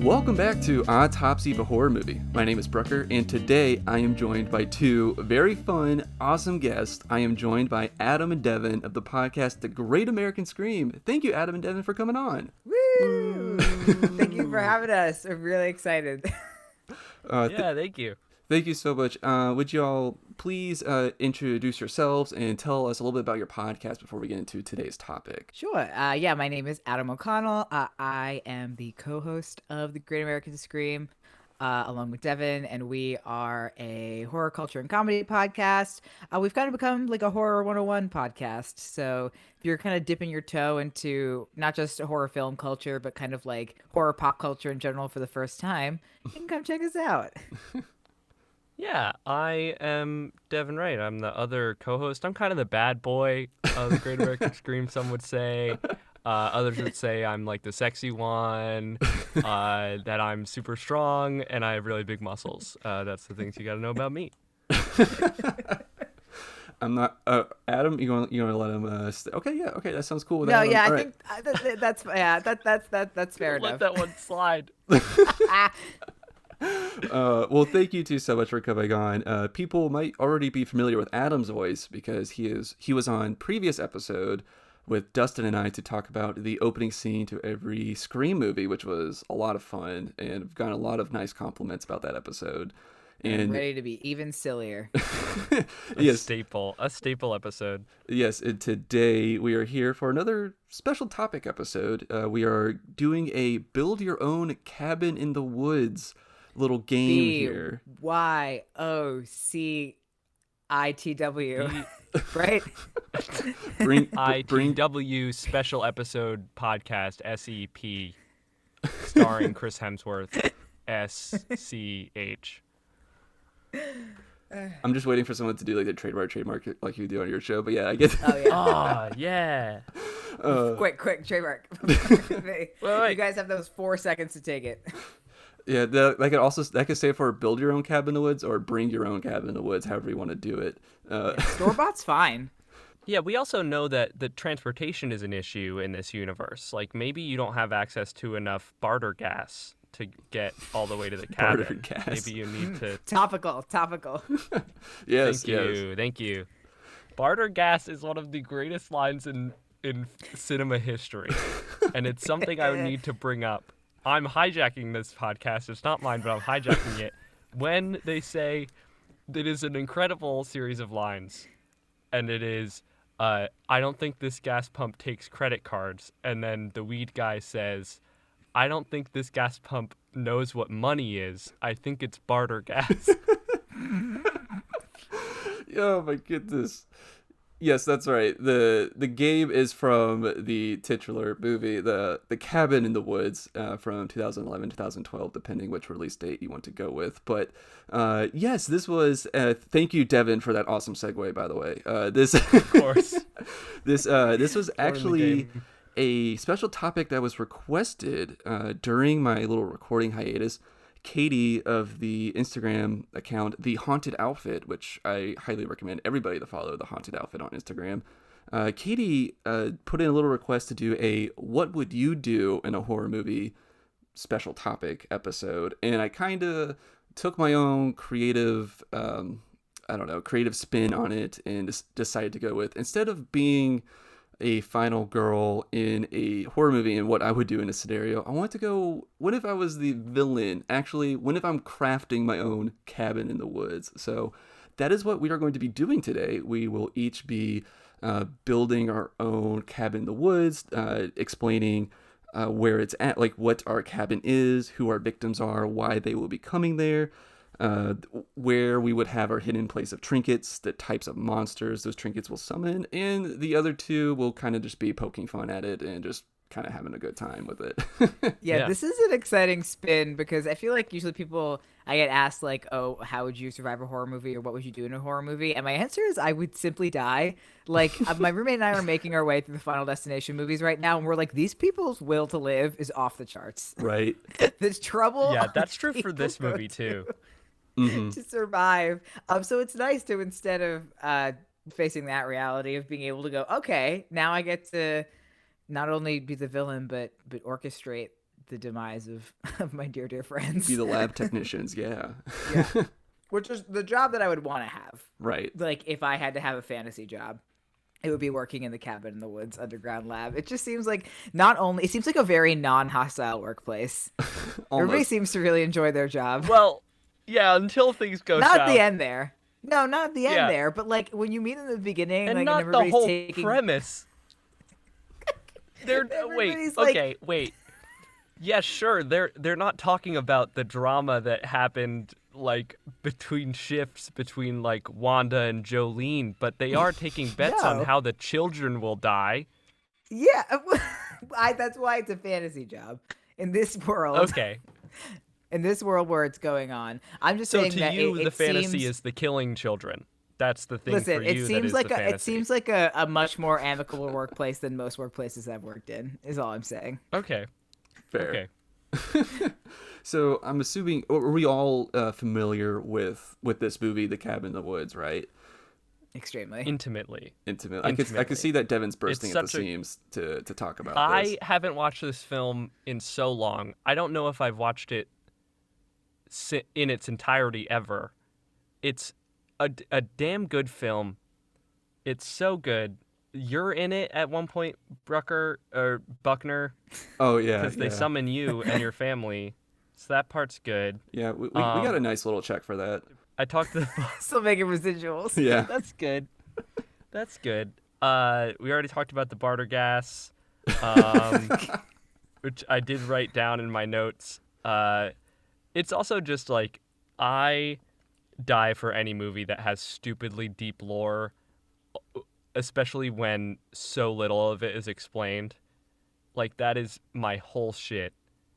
Welcome back to Autopsy of a Horror Movie. My name is Brucker, and today I am joined by two very fun, awesome guests. I am joined by Adam and Devin of the podcast The Great American Scream. Thank you, Adam and Devin, for coming on. Woo! Thank you for having us. I'm really excited. Thank you. Thank you so much. Would you all please introduce yourselves and tell us a little bit about your podcast before we get into today's topic? Sure. My name is Adam O'Connell. I am the co-host of The Great American Scream, along with Devin, and we are a horror culture and comedy podcast. We've kind of become like a horror 101 podcast. So if you're kind of dipping your toe into not just horror film culture, but kind of like horror pop culture in general for the first time, you can come check us out. Yeah, I am Devin Wright. I'm the other co-host. I'm kind of the bad boy of the Great American Scream, some would say. Others would say I'm like the sexy one, that I'm super strong, and I have really big muscles. That's the things you got to know about me. I'm not Adam. You want to let him? Okay, that sounds cool. With No, Adam. yeah, All I right. think that's fair enough. Let that one slide. Well, thank you two so much for coming on. People might already be familiar with Adam's voice because he was on previous episode with Dustin and I to talk about the opening scene to every Scream movie, which was a lot of fun, and I've gotten a lot of nice compliments about that episode. I'm And ready to be even sillier. yes, A staple episode. yes, and today we are here for another special topic episode. We are doing a build your own cabin in the woods little game here. BYOCITW, right? Bring ITW special episode podcast SEP, starring Chris Hemsworth, SCH. I'm just waiting for someone to do like the trademark like you do on your show, but yeah, I get Oh yeah. Ah, yeah. Quick, trademark. Wait. You guys have those 4 seconds to take it. Yeah, that could stand for build your own cabin in the woods or bring your own cabin in the woods, however you want to do it. Store-bought's fine. Yeah, we also know that the transportation is an issue in this universe. Like, maybe you don't have access to enough barter gas to get all the way to the cabin. Barter gas. Maybe you need to... Topical. Yes, Thank you. Barter gas is one of the greatest lines in cinema history, and it's something I would need to bring up. I'm hijacking this podcast. It's not mine, but I'm hijacking it. When they say it is an incredible series of lines, and it is, I don't think this gas pump takes credit cards, and then the weed guy says, I don't think this gas pump knows what money is. I think it's barter gas. Oh my goodness. Yes, that's right. The game is from the titular movie, the Cabin in the Woods, from 2011, 2012, depending which release date you want to go with. But yes, this was. Thank you, Devin, for that awesome segue. By the way, this Of course. this was actually a special topic that was requested during my little recording hiatus. Katie of the Instagram account The Haunted Outfit, which I highly recommend everybody to follow, The Haunted Outfit on Instagram. Katie put in a little request to do a what would you do in a horror movie special topic episode, and I kind of took my own creative creative spin on it and decided to go with, instead of being a final girl in a horror movie and what I would do in a scenario, I want to go, what if I was the villain? Actually, what if I'm crafting my own cabin in the woods? So that is what we are going to be doing today. We will each be building our own cabin in the woods, explaining where it's at, like what our cabin is, who our victims are, why they will be coming there, where we would have our hidden place of trinkets, the types of monsters those trinkets will summon, and the other two will kind of just be poking fun at it and just kind of having a good time with it. Yeah, this is an exciting spin because I feel like usually I get asked like, oh, how would you survive a horror movie or what would you do in a horror movie? And my answer is I would simply die. Like my roommate and I are making our way through the Final Destination movies right now, and we're like, these people's will to live is off the charts. Right. There's trouble. Yeah, that's true for this movie too. Mm-hmm. To survive. So it's nice to, instead of facing that reality of being able to go, okay, now I get to not only be the villain but orchestrate the demise of, of my dear friends. Be the lab technicians, yeah. Yeah. Which is the job that I would want to have. Right. Like, if I had to have a fantasy job, it would be working in the Cabin in the Woods underground lab. It just seems like it seems like a very non-hostile workplace. Everybody seems to really enjoy their job. Well, yeah, until things go Not south. at the end there. No, not at the end Yeah. there. But like when you meet in the beginning, And like, not and the everybody's whole taking... premise. Wait, Everybody's like- okay, wait. Yeah, sure. They're not talking about the drama that happened like between shifts between like Wanda and Jolene, but they are taking bets No. on how the children will die. Yeah, that's why it's a fantasy job in this world. Okay. In this world where it's going on, I'm just So saying to that you, it the fantasy seems... is the killing children. That's the thing Listen, for you. it seems like the fantasy. it seems like a much more amicable workplace than most workplaces I've worked in. Is all I'm saying. Okay. Fair. Okay. So I'm assuming, are we all familiar with this movie, The Cabin in the Woods, right? Extremely. Intimately. Intimate. I Intimately. could see that Devin's bursting at the such a- seams to talk about I this. haven't watched this film in so long. I don't know if I've watched it in its entirety ever. It's a damn good film. It's so good. You're in it at one point, Brucker or Buckner, Oh yeah, because they summon you and your family. So that part's good. Yeah, we got a nice little check for that. I talked to Still making residuals. Yeah. That's good. That's good. We already talked about the barter gas, which I did write down in my notes. It's also just like I die for any movie that has stupidly deep lore, especially when so little of it is explained. Like that is my whole shit.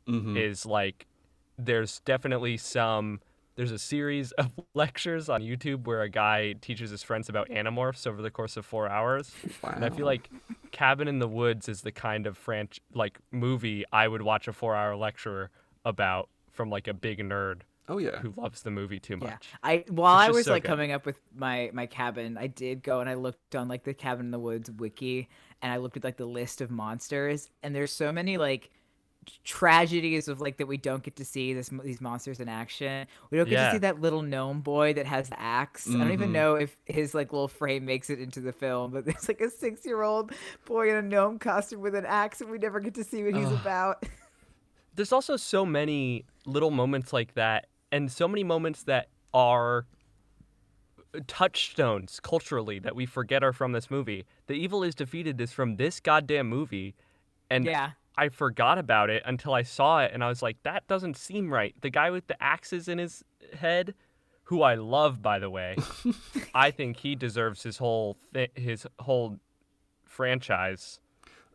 Mm-hmm. Is like there's definitely there's a series of lectures on YouTube where a guy teaches his friends about Animorphs over the course of 4 hours. Wow. And I feel like Cabin in the Woods is the kind of movie I would watch a 4-hour lecture about from like a big nerd Oh yeah. who loves the movie too Yeah. much. While It's I just was so like good. coming up with my cabin, I did go and I looked on like the Cabin in the Woods wiki, and I looked at like the list of monsters, and there's so many like tragedies of like that we don't get to see these monsters in action. We don't get Yeah. to see that little gnome boy that has the axe. I don't even Mhm. know if his like little frame makes it into the film, but there's like a 6-year-old boy in a gnome costume with an axe, and we never get to see what he's about. There's also so many little moments like that, and so many moments that are touchstones culturally that we forget are from this movie. The Evil is Defeated is from this goddamn movie, and Yeah. I forgot about it until I saw it, and I was like, that doesn't seem right. The guy with the axes in his head, who I love, by the way, I think he deserves his whole franchise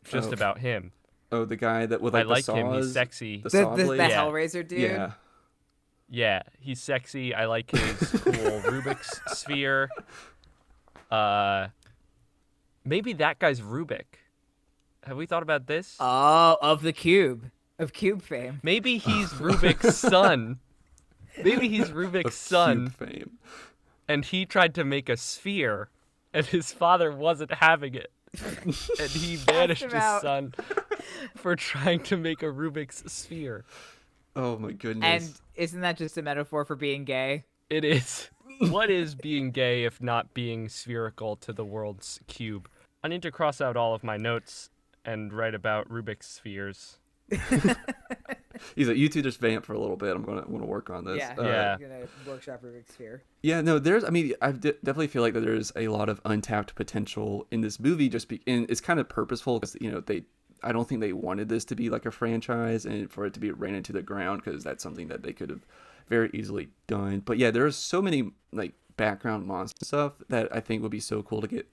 just Oh. about him. Oh, the guy that with I like the like him. He's saws, sexy. The The saw blade. Yeah. Hellraiser dude. Yeah. Yeah, he's sexy. I like his cool Rubik's sphere. Maybe that guy's Rubik. Have we thought about this? Oh, of Cube fame. Maybe he's Rubik's son. Maybe he's Rubik's Of son, Cube fame. and he tried to make a sphere, and his father wasn't having it. And he banished him his out. son for trying to make a Rubik's sphere. Oh my goodness. And isn't that just a metaphor for being gay? It is. What is being gay if not being spherical to the world's cube? I need to cross out all of my notes and write about Rubik's spheres. He's like, you two just vamp for a little bit. I'm gonna work on this. Yeah. Yeah. I'm gonna workshop Rubik's Sphere. Yeah, no, I definitely feel like that there's a lot of untapped potential in this movie. And it's kind of purposeful because I don't think they wanted this to be like a franchise and for it to be ran into the ground, because that's something that they could have very easily done. But yeah, there's so many like background monster stuff that I think would be so cool to get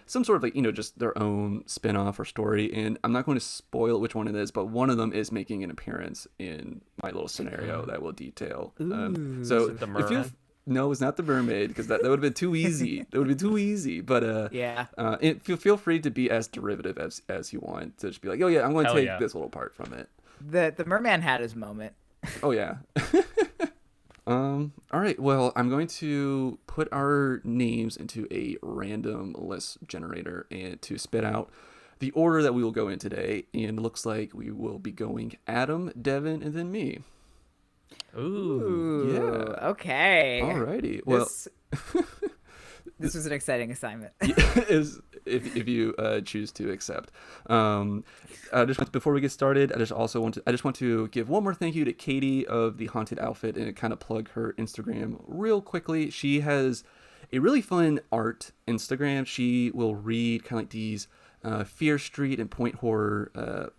some sort of like, just their own spin-off or story. And I'm not going to spoil which one it is, but one of them is making an appearance in my little scenario that will detail. So Is it the if you merman? no, it's not the mermaid, because that would have been too easy. That would have been too easy. But Yeah. feel free to be as derivative as you want. To just be like, oh yeah, I'm going to Hell take yeah. this little part from it. The merman had his moment. Oh yeah. All right. Well, I'm going to put our names into a random list generator and to spit out the order that we will go in today, and it looks like we will be going Adam, Devin, and then me. Ooh. Yeah. Okay. Alrighty. Well, this was an exciting assignment. is if you choose to accept. Before we get started, I just want to give one more thank you to Katie of the Haunted Outfit and kind of plug her Instagram real quickly. She has a really fun art Instagram. She will read kind of like these Fear Street and Point Horror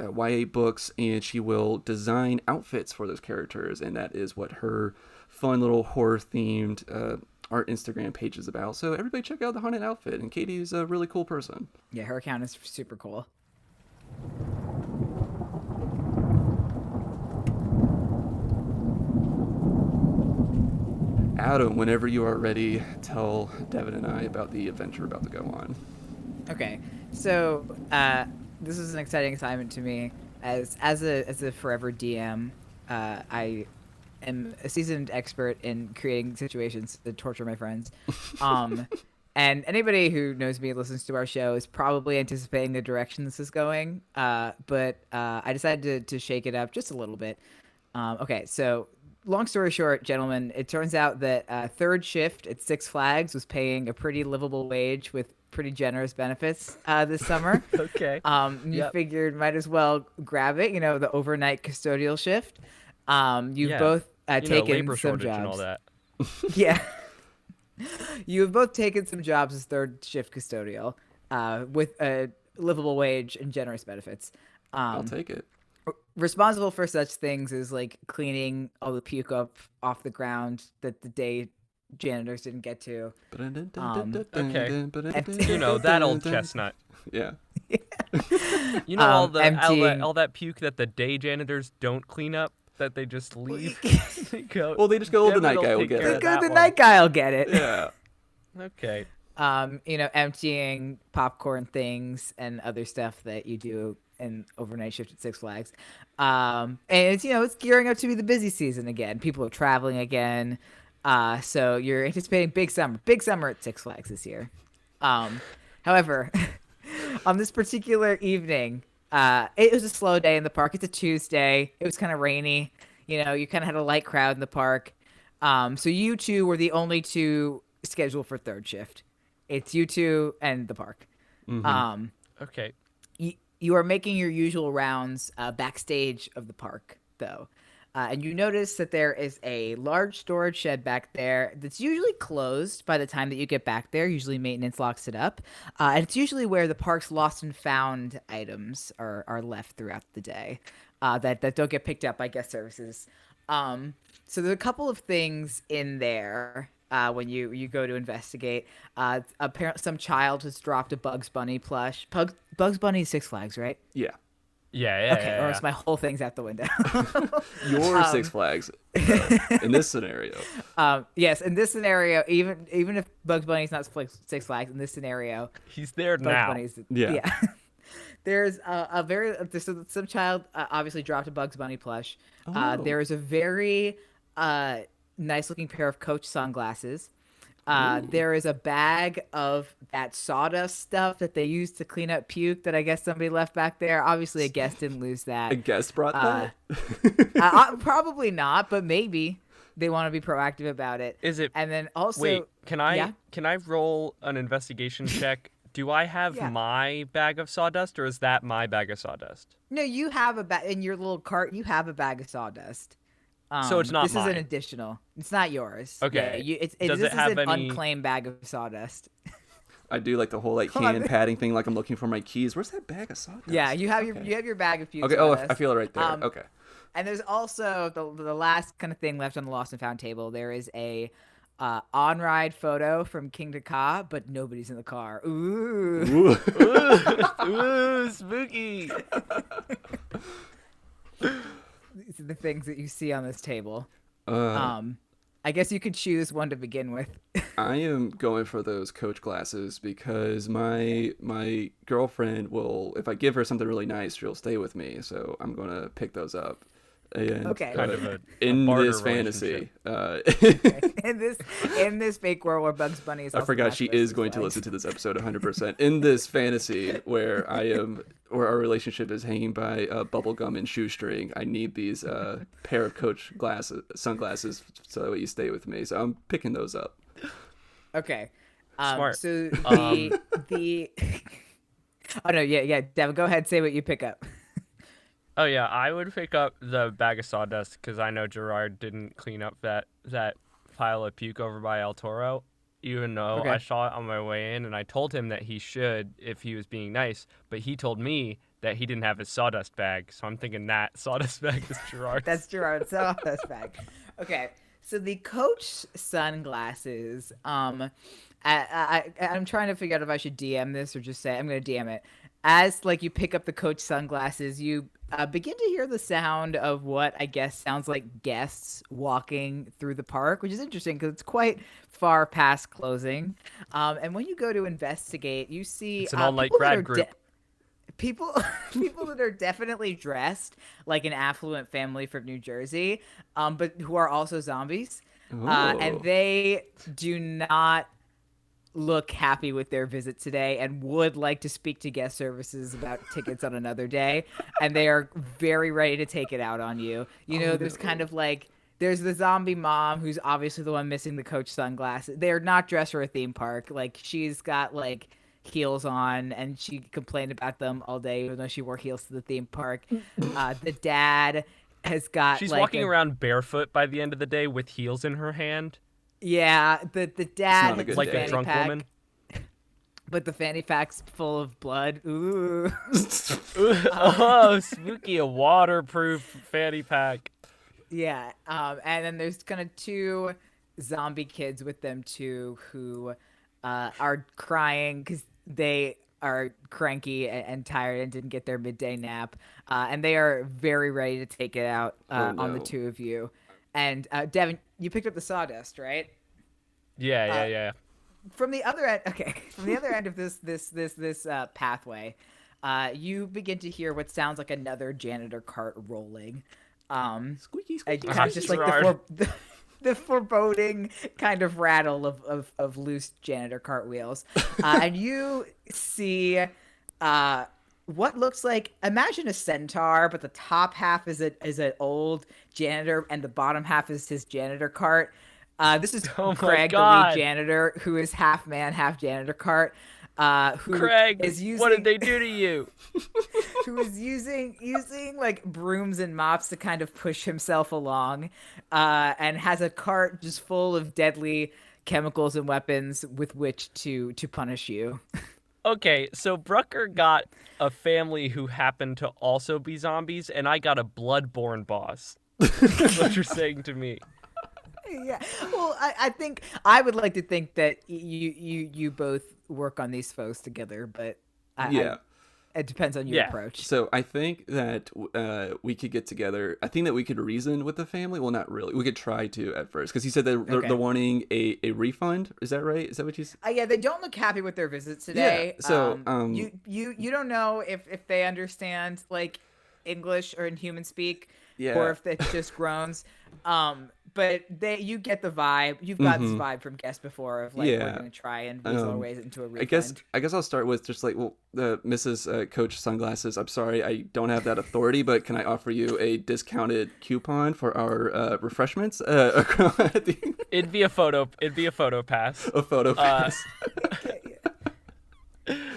YA books, and she will design outfits for those characters, and that is what her fun little horror themed art Instagram page is about. So everybody check out the Haunted Outfit, and Katie's a really cool person. Yeah, her account is super cool. Adam, whenever you are ready, tell Devin and I about the adventure about to go on. Okay, so this is an exciting assignment to me as a forever DM. I am a seasoned expert in creating situations that torture my friends. And anybody who knows me and listens to our show is probably anticipating the direction this is going. But I decided to shake it up just a little bit. Okay, so long story short, gentlemen, it turns out that third shift at Six Flags was paying a pretty livable wage with pretty generous benefits this summer. Okay. You figured might as well grab it, the overnight custodial shift. You've both taken labor some shortage jobs. and all that. Yeah. You have both taken some jobs as third shift custodial with a livable wage and generous benefits. I'll take it. Responsible for such things as like cleaning all the puke up off the ground that the day janitors didn't get to. Okay. That old chestnut. Yeah. all emptying... all that puke that the day janitors don't clean up, that they just leave. They just go, the night guy will get it. The night guy will get it. Yeah. Okay. Emptying popcorn things and other stuff that you do in overnight shift at Six Flags. And it's gearing up to be the busy season again. People are traveling again. So you're anticipating big summer at Six Flags this year. However, on this particular evening, it was a slow day in the park. It's a Tuesday. It was kind of rainy. You kind of had a light crowd in the park. So you two were the only two scheduled for third shift. It's you two and the park. Mm-hmm. Okay. You are making your usual rounds backstage of the park, though. And you notice that there is a large storage shed back there that's usually closed by the time that you get back there. Usually maintenance locks it up. And it's usually where the park's lost and found items are left throughout the day that don't get picked up by guest services. So there's a couple of things in there when you go to investigate. Apparently some child has dropped a Bugs Bunny plush. Bugs Bunny is Six Flags, right? Yeah. Yeah. Okay, or else my whole thing's out the window. Your Six Flags in this scenario. Yes, in this scenario, even if Bugs Bunny's not Six Flags, in this scenario, he's there Bugs now. Bunny's, Yeah. There's some child obviously dropped a Bugs Bunny plush. Oh. There is a very nice looking pair of Coach sunglasses. There is a bag of that sawdust stuff that they use to clean up puke that I guess somebody left back there. Obviously, a guest didn't lose that. A guest brought that? Probably not, but maybe they want to be proactive about it. Is it? And then also, wait, can I yeah? roll an investigation check? Do I have my bag of sawdust, or is that my bag of sawdust? No, you have a bag in your little cart. You have a bag of sawdust. So it's not this mine. is an additional. It's not yours. Okay. Yeah, Does this it have is an any... unclaimed bag of sawdust. I do like the whole Hold hand on. padding thing, like I'm looking for my keys. Where's that bag of sawdust? Yeah, you have Okay. your bag of puke Okay. sawdust. Oh, I feel it right there. Okay. And there's also the last kind of thing left on the lost and found table. There is a on-ride photo from King to Ka, but nobody's in the car. Ooh. Ooh, spooky. These are the things that you see on this table. I guess you could choose one to begin with. I am going for those Coach glasses because my girlfriend will, if I give her something really nice, she'll stay with me. So I'm gonna pick those up. And, Okay. Kind of a in barter this fantasy, in this fake world where Bugs Bunny is I also forgot she maskless is as going to legs. listen to this episode 100%. In this fantasy where where our relationship is hanging by bubblegum and shoestring, I need these pair of Coach sunglasses so that way you stay with me. So I'm picking those up. Okay. Smart. So the oh no, yeah, Devin, go ahead, say what you pick up. Oh yeah, I would pick up the bag of sawdust because I know Gerard didn't clean up that pile of puke over by El Toro, even though Okay. I saw it on my way in, and I told him that he should if he was being nice, but he told me that he didn't have his sawdust bag, so I'm thinking that sawdust bag is Gerard's. That's Gerard's sawdust bag. Okay, so the Coach sunglasses. I'm trying to figure out if I should DM this or just say I'm going to DM it. As like you pick up the Coach sunglasses, you begin to hear the sound of what I guess sounds like guests walking through the park, which is interesting because it's quite far past closing. And when you go to investigate, you see It's an all-night people that grad are group. people that are definitely dressed like an affluent family from New Jersey, but who are also zombies. And Ooh. they do not look happy with their visit today and would like to speak to guest services about tickets on another day, and they are very ready to take it out on you. There's kind of like there's the zombie mom who's obviously the one missing the Coach sunglasses. They're not dressed for a theme park. Like she's got like heels on and she complained about them all day even though she wore heels to the theme park. The dad has got She's like walking around barefoot by the end of the day with heels in her hand, Yeah, the dad not a has good like day. a drunk pack, woman. but the fanny pack's full of blood. Ooh. Oh, spooky! A waterproof fanny pack. Yeah, and then there's kind of two zombie kids with them too who are crying because they are cranky and tired and didn't get their midday nap, and they are very ready to take it out on the no. two of you. And Devin, you picked up the sawdust, right? Yeah. From the other end, okay, from the other end of this pathway, you begin to hear what sounds like another janitor cart rolling. Squeaky, And squeaky. you kind of just like Gerard. the foreboding kind of rattle of loose janitor cartwheels. And you see what looks like, imagine a centaur, but the top half is an old janitor and the bottom half is his janitor cart. This is Oh my Craig, the God. lead janitor, who is half man, half janitor cart. Who Craig, is using what did they do to you? who is using like brooms and mops to kind of push himself along, and has a cart just full of deadly chemicals and weapons with which to punish you. Okay, so Brucker got a family who happened to also be zombies, and I got a bloodborne boss. That's what you're saying to me. Yeah. Well, I think I would like to think that you both work on these foes together, but it depends on your Yeah. approach. So I think that we could get together. I think that we could reason with the family. Well, not really. We could try to at first, because he said that Okay. they're wanting a refund. Is that right? Is that what you said? Yeah, they don't look happy with their visit today. Yeah, so, you don't know if they understand like English or in human speak, Yeah. or if it's just groans. But you get the vibe. You've got this vibe from guests before of like we're Yeah. gonna try and weasel our ways into a refund. I guess I'll start with just like, well, Mrs. Coach Sunglasses. I'm sorry, I don't have that authority, but can I offer you a discounted coupon for our refreshments? It'd be a photo pass. A photo pass.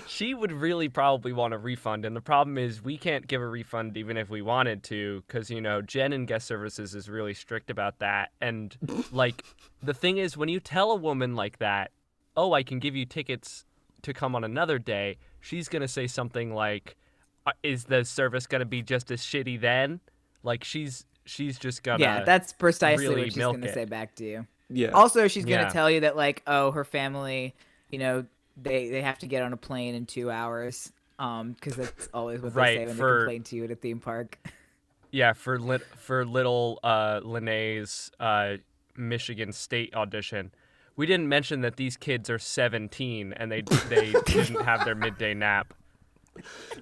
She would really probably want a refund, and the problem is we can't give a refund even if we wanted to, because Jen in guest services is really strict about that. And like the thing is, when you tell a woman like that, oh, I can give you tickets to come on another day, she's gonna say something like, is the service gonna be just as shitty then? Like she's just gonna Yeah, that's precisely really what she's milk gonna it. say back to you. Yeah. Also, she's gonna Yeah. tell you that like, oh, her family, they have to get on a plane in 2 hours. Because that's always what they Right, say when for- they complain to you at a theme park. Yeah, for little Lene's Michigan State audition. We didn't mention that these kids are 17 and they didn't have their midday nap.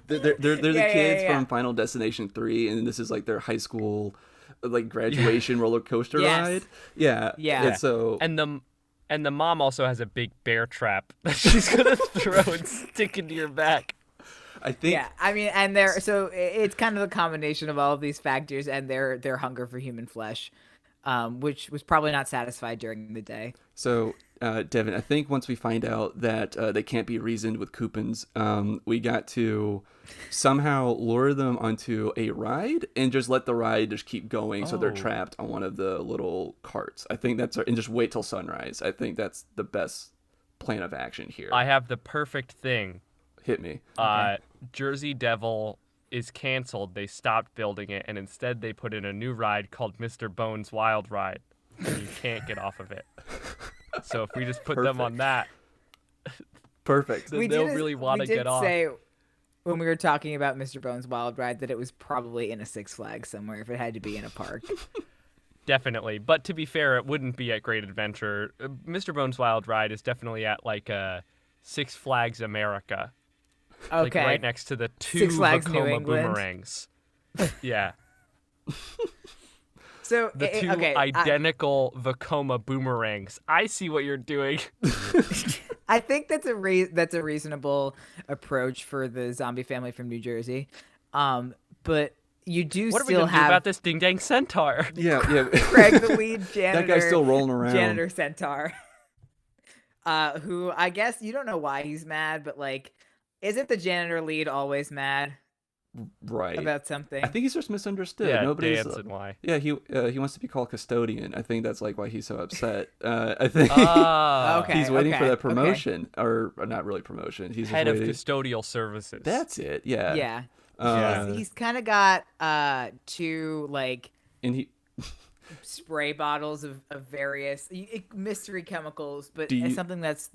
They're the Yeah, kids yeah. from Final Destination 3, and this is like their high school like graduation roller coaster Yes. ride. Yeah. Yeah. And so And the mom also has a big bear trap that she's gonna throw and stick into your back. I think Yeah, I mean, and it's kind of a combination of all of these factors and their hunger for human flesh, which was probably not satisfied during the day. so. Devin, I think once we find out that they can't be reasoned with coupons, we got to somehow lure them onto a ride and just let the ride just keep going, so they're Oh. trapped on one of the little carts. I think and just wait till sunrise. I think that's the best plan of action here. I have the perfect thing. Hit me. Jersey Devil is canceled. They stopped building it, and instead they put in a new ride called Mr. Bones Wild Ride, and you can't get off of it. So if we just put them on that, Perfect. then they'll really want to get off. We did say when we were talking about Mr. Bones Wild Ride that it was probably in a Six Flags somewhere if it had to be in a park. Definitely. But to be fair, it wouldn't be at Great Adventure. Mr. Bones Wild Ride is definitely at like Six Flags America. Okay. Like right next to the two Six Flags New Vekoma England. boomerangs. Yeah. So The two identical Vekoma boomerangs. I see what you're doing. I think that's a reasonable approach for the zombie family from New Jersey. But you do What are we still going to do have about this ding dang centaur? Yeah. Craig the lead janitor. That guy's still rolling around. Janitor Centaur. Who I guess you don't know why he's mad, but like, isn't the janitor lead always mad Right. about something? I think he's just misunderstood. Yeah, Nobody's. Dancing why. Yeah, he wants to be called custodian. I think that's like why he's so upset. I think Okay. he's waiting for that okay. promotion, or not really promotion. He's Head just of waiting. custodial services. That's it. Yeah. Yeah. Uh, He's kind of got two like and he. spray bottles of various mystery chemicals, but Do you- it's something that's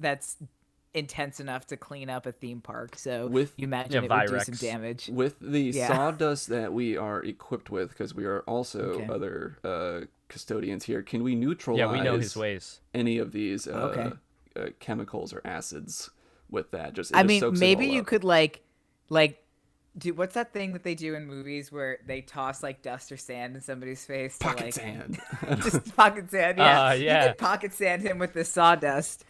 intense enough to clean up a theme park. So With- you imagine Yeah, it would do Virex. some damage. With the Yeah. sawdust that we are equipped with, because we are also Okay. other custodians here, can we neutralize Yeah, we know his ways. any of these Okay. chemicals or acids with that? Just I just mean, soaks it maybe all you up. could like do what's that thing that they do in movies where they toss like dust or sand in somebody's face? Pocket to, like, sand. Just pocket sand. Yeah. Yeah. You could pocket sand him with the sawdust,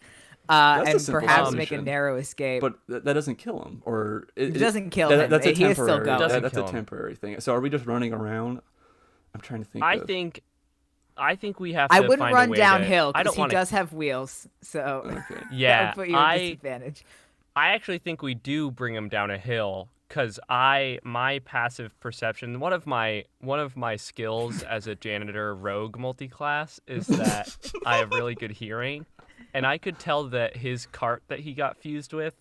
That's a and simple perhaps make a solution. narrow escape. But that doesn't kill him, or It doesn't kill him. That's a He is still temporary. going. Doesn't That's kill a him. temporary thing. So are we just running around? I'm trying to think. I of... think we have to I wouldn't find run a way downhill I because don't he want does have wheels, so Okay. Yeah, that would put you at a disadvantage. I actually think we do bring him down a hill because my passive perception, one of my skills as a janitor rogue multi-class is that I have really good hearing, and I could tell that his cart that he got fused with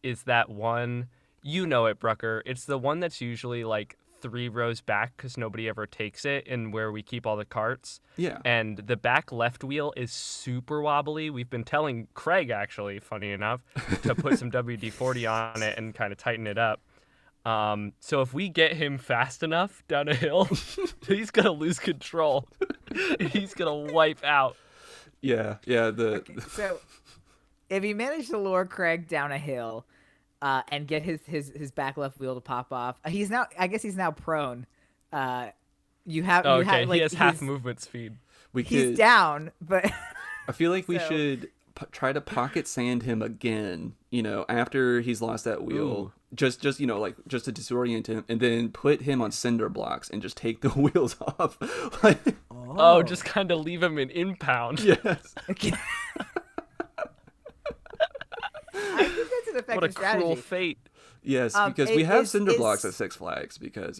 is that one. You know it, Brucker. It's the one that's usually like 3 rows back because nobody ever takes it, and where we keep all the carts. Yeah. And the back left wheel is super wobbly. We've been telling Craig, actually, funny enough, to put some WD-40 on it and kind of tighten it up. So if we get him fast enough down a hill, he's going to lose control. He's going to wipe out. Yeah. The So, if you manage to lure Craig down a hill, and get his back left wheel to pop off, I guess he's now prone. You have Okay, like, he has half he's- movement speed. we He's could. down, but I feel like we So- should try to pocket sand him again. After he's lost that wheel, just to disorient him, and then put him on cinder blocks and just take the wheels off. Like, Oh, just kind of leave him in impound. yes. Okay. I think that's an effective What a strategy. cruel fate. Yes, because we it- have it's- cinder blocks it's- at Six Flags because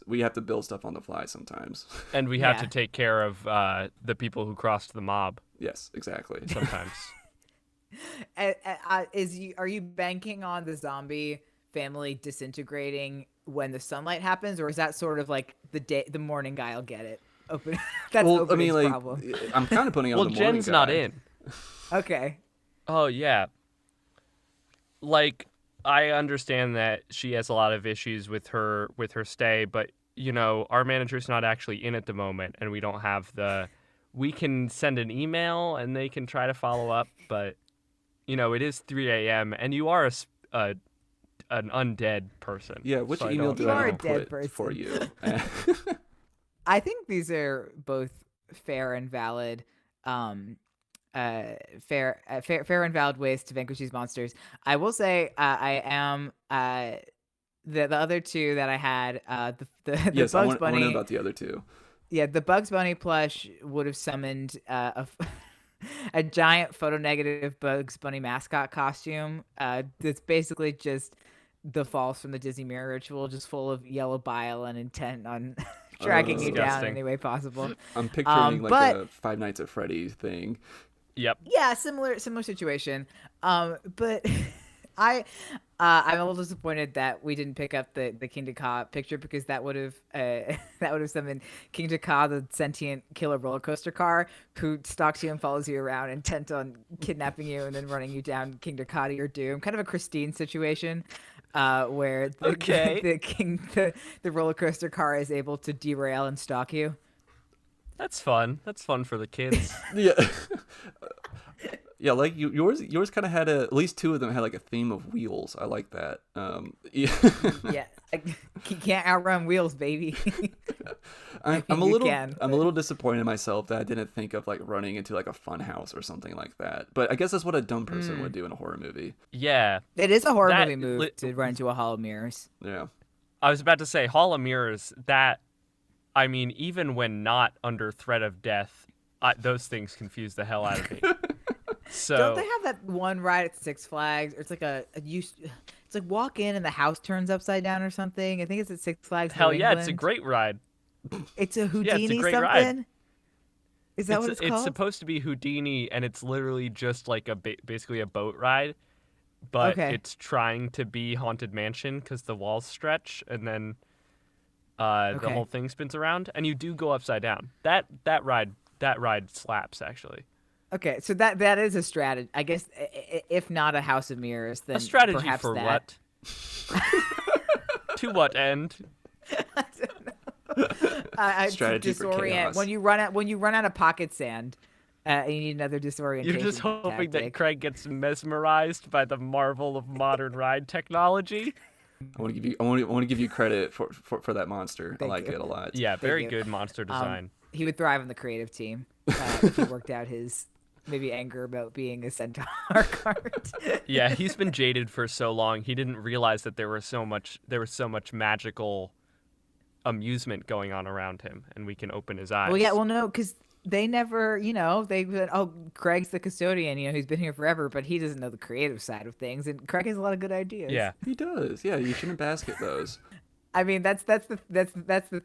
we have to build stuff on the fly sometimes. And we have Yeah. to take care of the people who crossed the mob Yes, exactly. sometimes. Are you banking on the zombie family disintegrating when the sunlight happens, or is that sort of like the morning guy will get it? Open. That's Well, I Opening's mean, like, problem. I'm kind of putting on Well, the morning Jen's not guy. in. Okay. Oh, yeah. Like, I understand that she has a lot of issues with her stay, but, our manager's not actually in at the moment, and we don't have we can send an email, and they can try to follow up, but, it is 3 a.m., and you are an undead person. Yeah, which so I email don't do You I are a need to dead put for person. you? I think these are both fair and valid. Fair and valid ways to vanquish these monsters. I will say, I am the other two that I had. The Yes, Bugs I want to know Bunny. about the other two. Yeah, the Bugs Bunny plush would have summoned a giant photonegative Bugs Bunny mascot costume. That's basically just the falls from the Disney Mirror Ritual, just full of yellow bile and intent on tracking you down Disgusting. any way possible. I'm picturing like but a Five Nights at Freddy's thing. Yep. yeah, similar situation. But I'm a little disappointed that we didn't pick up the King Ka picture, because that would have summoned King Ka, the sentient killer roller coaster car who stalks you and follows you around, intent on kidnapping you and then running you down King Ka to your doom. Kind of a Christine situation, where the roller coaster car is able to derail and stalk you. That's fun. That's fun for the kids. Yeah. Yeah, like yours kind of had at least two of them had like a theme of wheels. I like that. Yeah. Yeah, you can't outrun wheels, baby. I'm a you little can, I'm a little disappointed in myself that I didn't think of like running into like a fun house or something like that. But I guess that's what a dumb person would do in a horror movie. Yeah. It is a horror That movie move to run into a hall of mirrors. Yeah. I was about to say Hall of Mirrors. I mean, even when not under threat of death, those things confuse the hell out of me. So Don't they have that one ride at Six Flags? Or it's like it's like walk in and the house turns upside down or something. I think it's at Six Flags. hell New yeah, it's a England. great ride. It's a Houdini great something. ride. Is that what it's called? It's supposed to be Houdini, and it's literally just like basically a boat ride, but Okay. it's trying to be Haunted Mansion because the walls stretch, and then the Okay. whole thing spins around, and you do go upside down. That ride slaps actually. Okay, so that is a strategy. I guess if not a House of Mirrors, then A strategy perhaps for that. what? To what end? Strategy to for disorient chaos. when you run out of pocket sand, and you need another disorientation. You're just hoping that tactic. Craig gets mesmerized by the marvel of modern ride technology. I want to give you credit for that monster. Thank I like you. it a lot. Yeah, very you. good monster design. He would thrive on the creative team if he worked out his maybe anger about being a centaur card. Yeah, he's been jaded for so long. He didn't realize that there was so much magical amusement going on around him, and we can open his eyes. Well, yeah, well, no, because they never, they said, oh, Craig's the custodian, he's been here forever, but he doesn't know the creative side of things, and Craig has a lot of good ideas. Yeah. He does. Yeah, you shouldn't basket those. I mean, that's the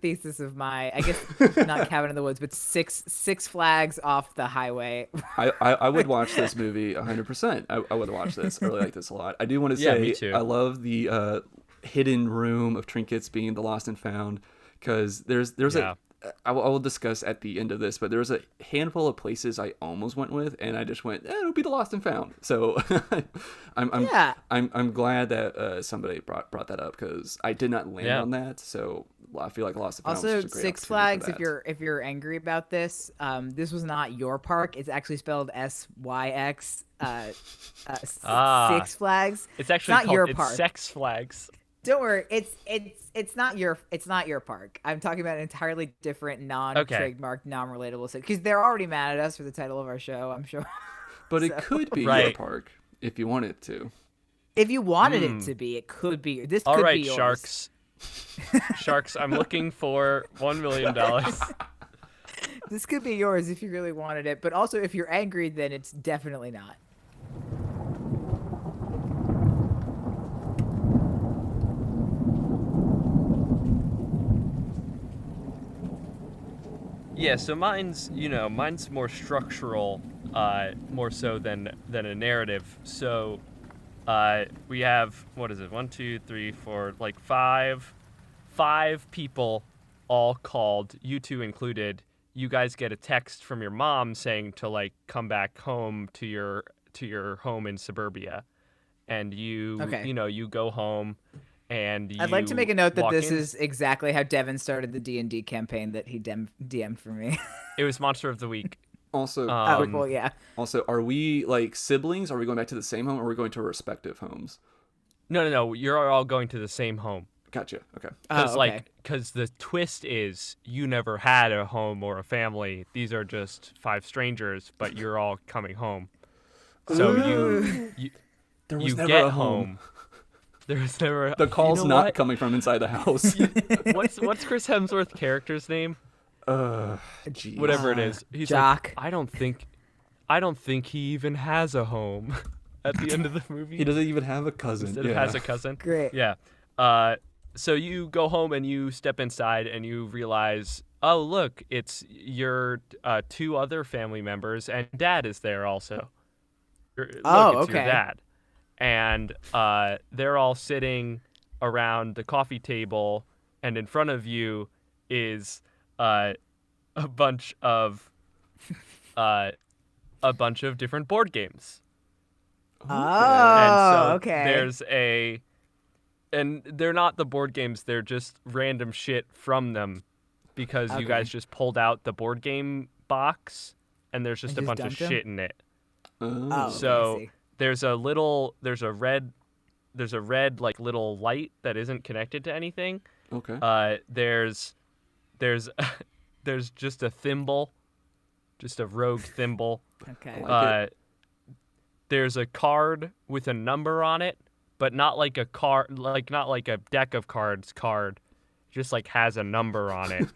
thesis of my, I guess, not Cabin in the Woods, but Six Flags off the highway. I would watch this movie 100%. I would watch this. I really like this a lot. I do want to say, Yeah, me too. I love the hidden room of trinkets being the lost and found, because there's Yeah. I will discuss at the end of this, but there was a handful of places I almost went with, and I just went, it'll be the lost and found. So I'm glad that somebody brought that up, because I did not land on that. So I feel like lost and found Also, was just a great Six opportunity Flags, for that. if you're angry about this, this was not your park. It's actually spelled SYX. Six Flags. It's actually not called your it's park. Sex Flags. Don't worry, it's not your park. I'm talking about an entirely different, non-trademarked, non-relatable city. Because they're already mad at us for the title of our show, I'm sure. But it could be your Right. park if you wanted to. If you wanted it to be, it could be. This All could right, be yours. sharks. Sharks, I'm looking for $1 million. This could be yours if you really wanted it. But also, if you're angry, then it's definitely not. Yeah, so mine's more structural, more so than a narrative. So, we have, what is it? 1, 2, 3, 4, like five people all called, you two included. You guys get a text from your mom saying to like come back home to your home in suburbia, and you go home. And I'd like to make a note that this in. is exactly how Devin started the D&D campaign that he DM'd for me. It was Monster of the Week. Also, Oh, well, yeah. Also, are we like siblings? Are we going back to the same home, or are we going to our respective homes? No. You're all going to the same home. Gotcha. Okay. Because Oh, okay. because the twist is you never had a home or a family. These are just 5 strangers, but you're all coming home. So you There was you never get a home. There's never The call's you know not what? coming from inside the house. What's Chris Hemsworth's character's name? Geez. Whatever it is. He's Jock. like, I don't think he even has a home at the end of the movie. He doesn't even have a cousin. Instead of Yeah. has a cousin. Great. Yeah. So you go home and you step inside and you realize, oh look, it's your 2 other family members and Dad is there also. Look, it's your okay. dad, and they're all sitting around the coffee table, and in front of you is a bunch of different board games. Oh, okay. And they're not the board games, they're just random shit from them because you Okay. guys just pulled out the board game box and there's just And a just bunch of dumped 'em? shit in it. Oh, okay, I So see. there's a red like little light that isn't connected to anything. Okay. There's there's just a thimble, just a rogue thimble. Okay. Like There's a card with a number on it, but not like a card, like not like a deck of cards card, just like has a number on it,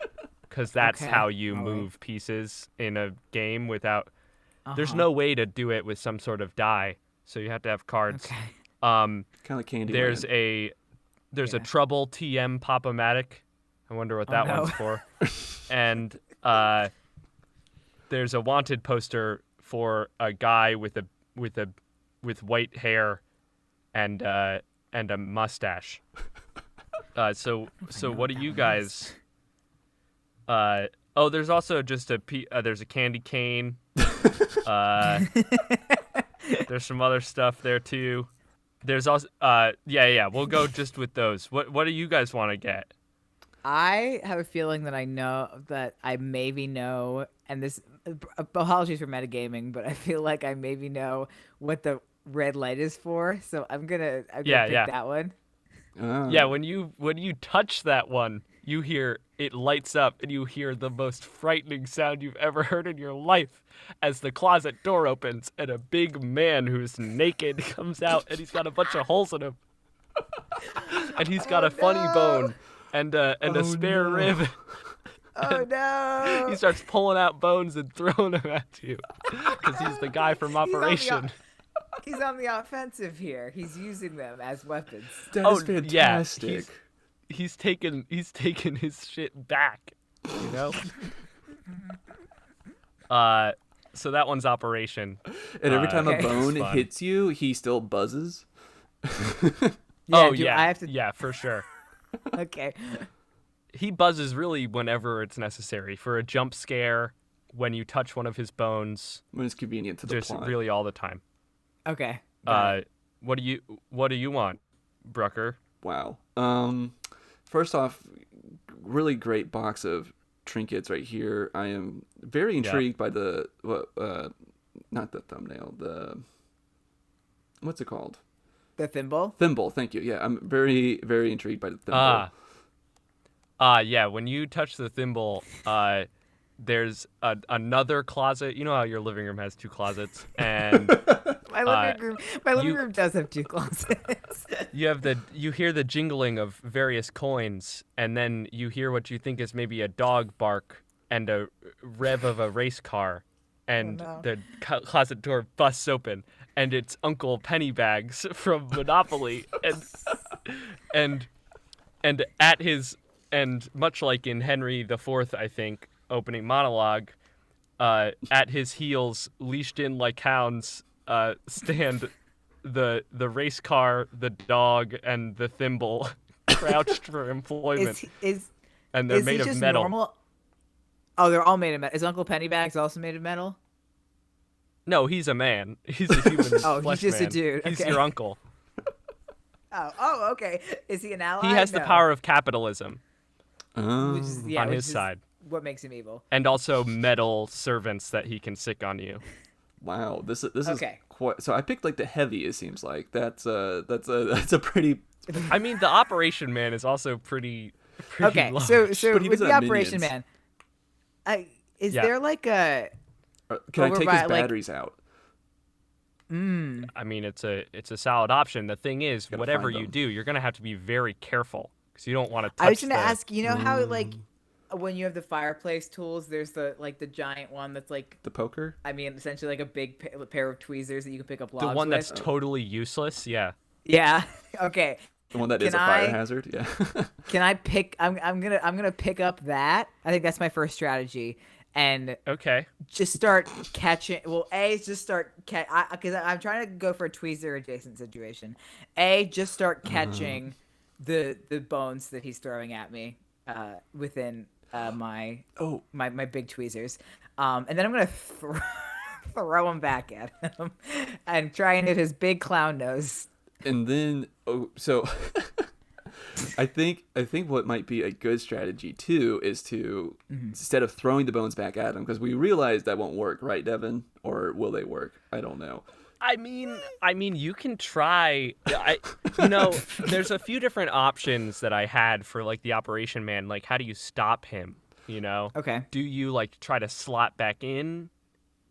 because that's Okay. how you All right. move pieces in a game without. There's Uh-huh. no way to do it with some sort of die, so you have to have cards. Okay. kind of like Candy. There's a Yeah. Trouble TM Pop-O-Matic. I wonder what that no. one's for. And there's a wanted poster for a guy with white hair and a mustache. So what do you guys? There's also just there's a candy cane. There's some other stuff there too. There's also we'll go just with those. What do you guys want to get? I have a feeling that I maybe know, and this apologies for metagaming, but I feel like I maybe know what the red light is for. So I'm gonna pick that one. Yeah, when you touch that one, you hear it lights up and you hear the most frightening sound you've ever heard in your life as the closet door opens and a big man who's naked comes out and he's got a bunch of holes in him. And he's got a funny bone and a spare rib. Oh no! He starts pulling out bones and throwing them at you because he's the guy from Operation. He's on the offensive here. He's using them as weapons. That Oh, is fantastic. yeah, he's taken his shit back, you know. So that one's Operation. And every time Okay. a bone It's fun. hits you, he still buzzes. Oh do yeah, I have to? yeah, for sure. Okay. He buzzes really whenever it's necessary for a jump scare when you touch one of his bones. When it's convenient to the Just plot. really all the time. Okay. What do you want, Brucker? Wow. First off, really great box of trinkets right here. I am very intrigued by the not the thumbnail, what's it called? The thimble. Thimble. Thank you. Yeah, I'm very, very intrigued by the thimble. Yeah, when you touch the thimble, there's another closet. You know how your living room has 2 closets, and My living room does have 2 closets. you hear the jingling of various coins, and then you hear what you think is maybe a dog bark and a rev of a race car, and no. the closet door busts open, and it's Uncle Pennybags from Monopoly, and at his and much like in Henry IV, I think, opening monologue, at his heels, leashed in like hounds, stand the race car, the dog, and the thimble, crouched for employment, and they're is made he of just metal. normal? Oh, they're all made of metal. Is Uncle Pennybags also made of metal? No, he's a man. He's a human. Oh, he's flesh just a man. dude. He's Okay. your uncle. Oh, okay. Is he an ally? He has the No. power of capitalism Which is, yeah, on which his is side, What makes him evil? and also metal servants that he can sick on you. Wow, this is Okay. quite. So I picked like the heavy. It seems like that's a pretty I mean, the Operation Man is also pretty Okay, large. so But he with doesn't the have Operation minions. Man, is Yeah. there like a Can I over take by, his like- batteries out? I mean, it's a solid option. The thing is, Gotta whatever find you them. do, you're gonna have to be very careful because you don't want to touch. I was gonna the... ask, you know how like when you have the fireplace tools, there's the giant one that's like, The poker? I mean, essentially like a big pair of tweezers that you can pick up the logs one with. that's totally useless. Yeah. Yeah. Okay. The one that is Can a fire I- hazard? Yeah. Can I pick? I'm gonna pick up that. I think that's my first strategy, and Okay. just start catching. Well, just start because I'm trying to go for a tweezer adjacent situation. Just start catching the bones that he's throwing at me within my Oh, my big tweezers, and then I'm gonna throw them back at him and try and hit his big clown nose. and then so I think what might be a good strategy too is to instead of throwing the bones back at him, because we realize that won't work, right, Devin? Or will they work? I don't know. I mean, you can try. There's a few different options that I had for like the Operation Man. Like, how do you stop him? You know? Okay. Do you like try to slot back in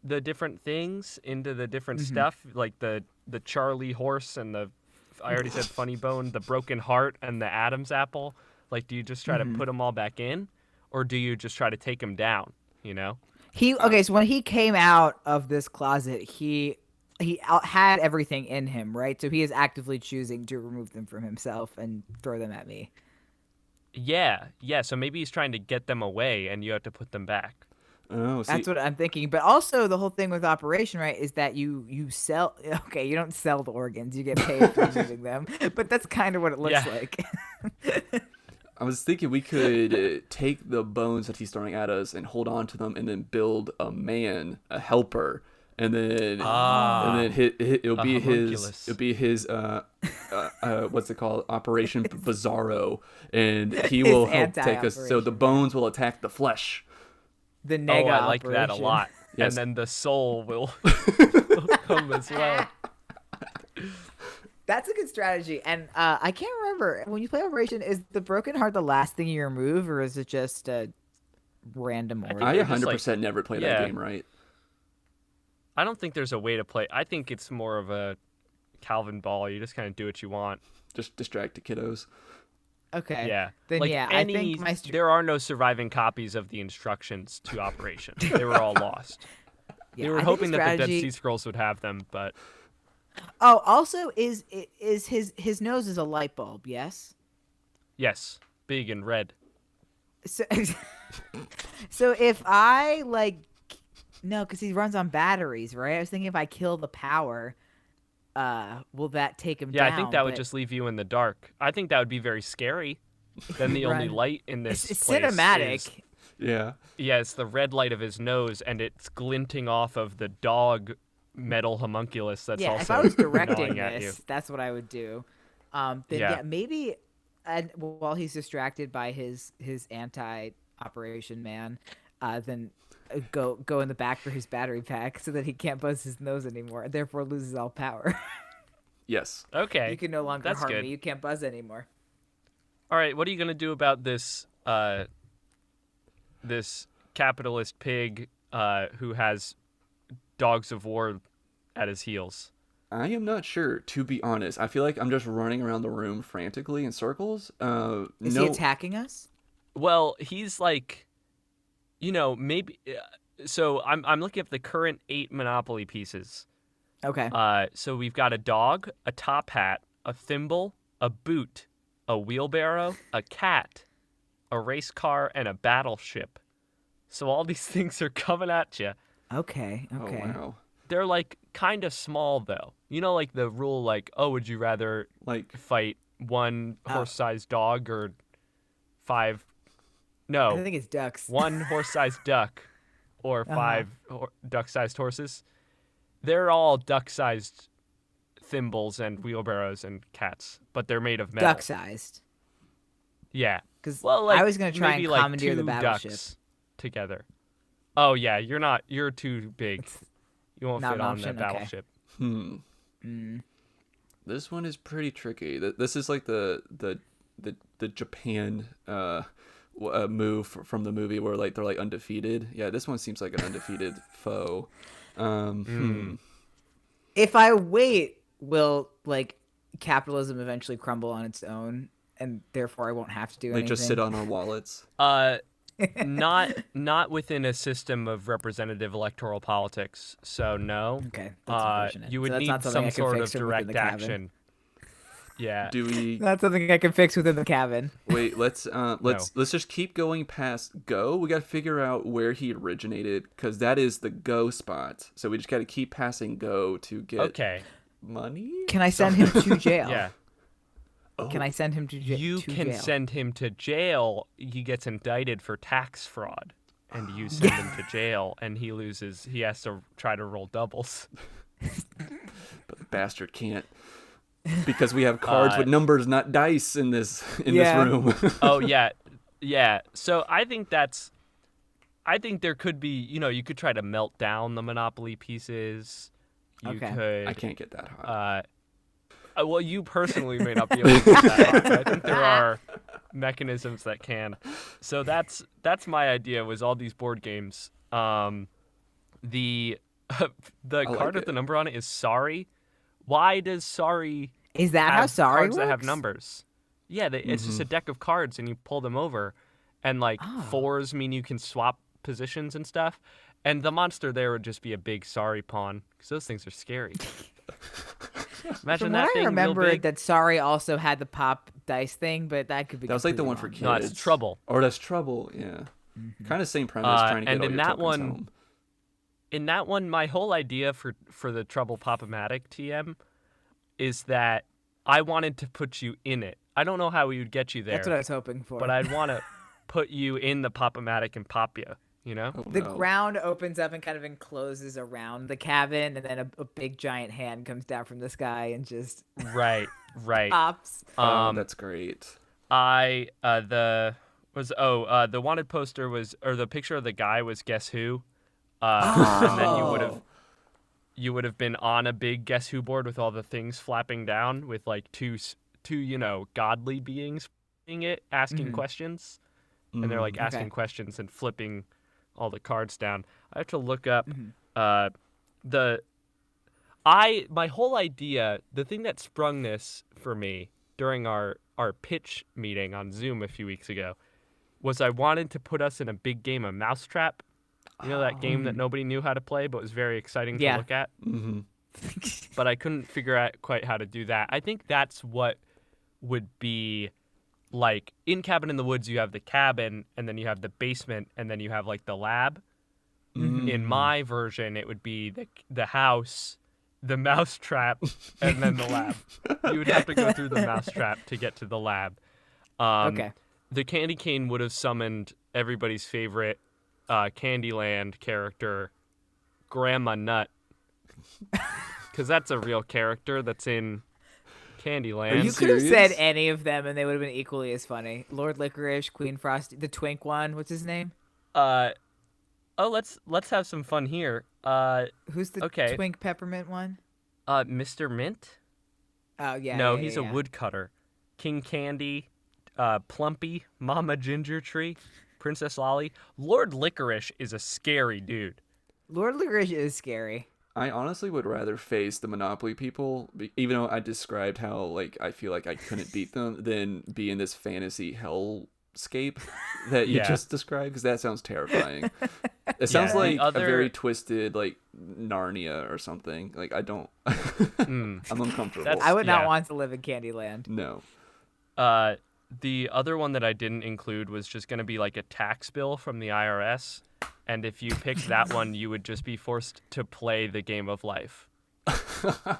the different things into the different stuff, like the Charlie horse and I already said funny bone, the broken heart and the Adam's apple? Like, do you just try to put them all back in, or do you just try to take them down? You know? So when he came out of this closet, he had everything in him, right? So he is actively choosing to remove them from himself and throw them at me. Yeah. So maybe he's trying to get them away, and you have to put them back. Oh, see, That's what I'm thinking. But also the whole thing with Operation, right, is that you sell. Okay, you don't sell the organs; you get paid for using them. But that's kind of what it looks Yeah. like. I was thinking we could take the bones that he's throwing at us and hold on to them, and then build a man, a helper, and then it'll be homunculus. his what's it called, Operation Bizarro, and he will help take us. So the anti-operation. bones will attack the flesh. The nega Oh, I like that a operation. lot. Yes. And then the soul will come as well. That's a good strategy. And I can't remember when you play Operation. Is the broken heart the last thing you remove, or is it just a random order? I They're just 100% never play yeah. that game right. I don't think there's a way to play. I think it's more of a Calvin ball. You just kind of do what you want. Just distract the kiddos. Okay. Yeah. Then like yeah, any, I think my there are no surviving copies of the instructions to Operation. They were all lost. They were hoping that the Dead Sea Scrolls would have them, but Oh, also is his nose is a light bulb, yes? yes, big and red. So, so if I no, because he runs on batteries, right? I was thinking if I kill the power, will that take him Yeah, down? I think that would But just leave you in the dark. I think that would be very scary. Then the only Run. light in this it's place cinematic. is- Yeah. yeah, it's the red light of his nose, and it's glinting off of the dog metal homunculus that's Yeah, also if I was directing gnawing at you. this, that's what I would do. Then Yeah. yeah, maybe while he's distracted by his anti-operation man, then go in the back for his battery pack so that he can't buzz his nose anymore, and therefore loses all power. Yes. Okay. You can no longer that's harm good. me. You can't buzz anymore. All right, what are you gonna do about this this capitalist pig who has dogs of war at his heels? I am not sure, to be honest. I feel like I'm just running around the room frantically in circles. Is he attacking us? Well, he's like, maybe. So I'm looking at the current 8 Monopoly pieces. Okay. So we've got a dog, a top hat, a thimble, a boot, a wheelbarrow, a cat, a race car, and a battleship. So all these things are coming at you. Okay. Okay. Oh, wow. They're like kind of small though. Like the rule, like, oh, would you rather Like, fight one horse-sized dog or 5? I No, think it's ducks. one horse-sized duck or 5 duck-sized horses. They're all duck-sized thimbles and wheelbarrows and cats, but they're made of metal. Duck-sized. Yeah. Because Well, I was gonna try maybe and like commandeer the 2 battleship. ducks together. Oh yeah, you're too big. You won't not fit an on option? the Okay. battleship. This one is pretty tricky. This is like the Japan move from the movie where like they're like undefeated. Yeah, this one seems like an undefeated foe. If I wait, will like capitalism eventually crumble on its own, and therefore I won't have to do Like anything? just sit on our wallets. Not within a system of representative electoral politics. So no. Okay, that's unfortunate. You would So that's need not something I some can sort fix of from within direct the cabin. action. Yeah. Do we That's something I can fix within the cabin. wait? Let's just keep going past Go. We got to figure out where he originated because that is the Go spot. So we just got to keep passing Go to get Okay. money. Can I send him to jail? Yeah. Can I send him to jail? You can send him to jail. He gets indicted for tax fraud, and you send him to jail, and he loses. He has to try to roll doubles. But the bastard can't because we have cards with numbers, not dice in this room. Oh yeah, yeah. So I think there could be. You could try to melt down the Monopoly pieces. You Okay. could. I can't get that hot. Well, you personally may not be able to do that, but I think there are mechanisms that can. So that's my idea. Was all these board games. The like card with it. the number on it is Sorry. Why does Sorry Is that how have sorry cards that have works? numbers? Yeah, it's just a deck of cards, and you pull them over, and like fours mean you can swap positions and stuff. And the monster there would just be a big Sorry pawn, because those things are scary. Imagine From that what thing I remember, real big. that Sorry also had the pop dice thing, but that could be. That was like the one completely for wrong. kids. No, it's Trouble. Or that's Trouble. Yeah. Kind of same premise. Trying to get and all in your that tokens one- home. In that one, my whole idea for the Trouble Pop-O-Matic TM is that I wanted to put you in it. I don't know how we would get you there, That's what I was hoping for. but I'd want to put you in the Pop-O-Matic and pop you. Oh, The no. ground opens up and kind of encloses around the cabin, and then a big giant hand comes down from the sky and just Right. pops. Oh, that's great. The wanted poster was, or the picture of the guy was Guess Who, and then you would have been on a big Guess Who board with all the things flapping down with like two godly beings asking questions, and they're like asking Okay. questions and flipping all the cards down. I have to look up my whole idea, the thing that sprung this for me during our pitch meeting on Zoom a few weeks ago was I wanted to put us in a big game of Mousetrap. You know that game that nobody knew how to play but was very exciting Yeah. to look at? Mm-hmm. But I couldn't figure out quite how to do that. I think that's what would be like in Cabin in the Woods. You have the cabin, and then you have the basement, and then you have like the lab. In my version, it would be the house, the mousetrap, and then the lab. You would have to go through the mousetrap to get to the lab. Okay. The candy cane would have summoned everybody's favorite Candyland character, Grandma Nut, because that's a real character that's in Candyland. You could have said serious? any of them, and they would have been equally as funny. Lord Licorice, Queen Frosty, the Twink one. What's his name? Let's have some fun here. Who's the Okay. Twink Peppermint one? Mr. Mint? Oh yeah. No, yeah, he's yeah, a yeah. woodcutter. King Candy, Plumpy, Mama Ginger Tree, Princess Lolly. Lord Licorice is a scary dude. Lord Licorice is scary. I honestly would rather face the Monopoly people, even though I described how like I feel like I couldn't beat them, than be in this fantasy hellscape that you Yeah. just described, because that sounds terrifying. It sounds the like other- a very twisted like Narnia or something. Like I don't, I'm uncomfortable. That's- I would not Yeah. want to live in Candyland. No. The other one that I didn't include was just going to be like a tax bill from the IRS. And if you picked that one, you would just be forced to play the game of life.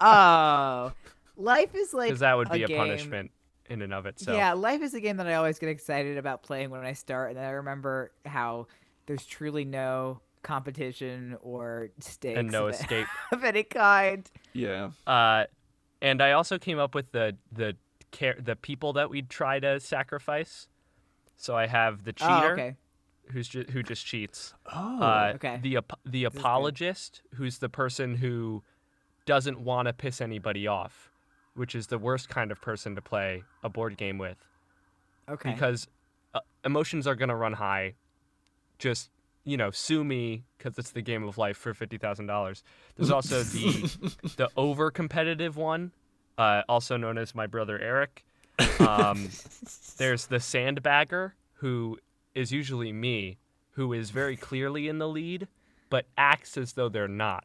Oh, life is like Because that would be a game. punishment in and of itself. Yeah, life is a game that I always get excited about playing when I start, and then I remember how there's truly no competition or stakes And no of escape. of any kind. Yeah. And I also came up with the people that we'd try to sacrifice. So I have the cheater, Oh, okay. who just cheats. Oh. Okay. The apologist, who's the person who doesn't want to piss anybody off, which is the worst kind of person to play a board game with Okay. because emotions are going to run high. Just, sue me because it's the game of life for $50,000. There's also the over competitive one, also known as my brother Eric. There's the sandbagger, who is usually me, who is very clearly in the lead, but acts as though they're not.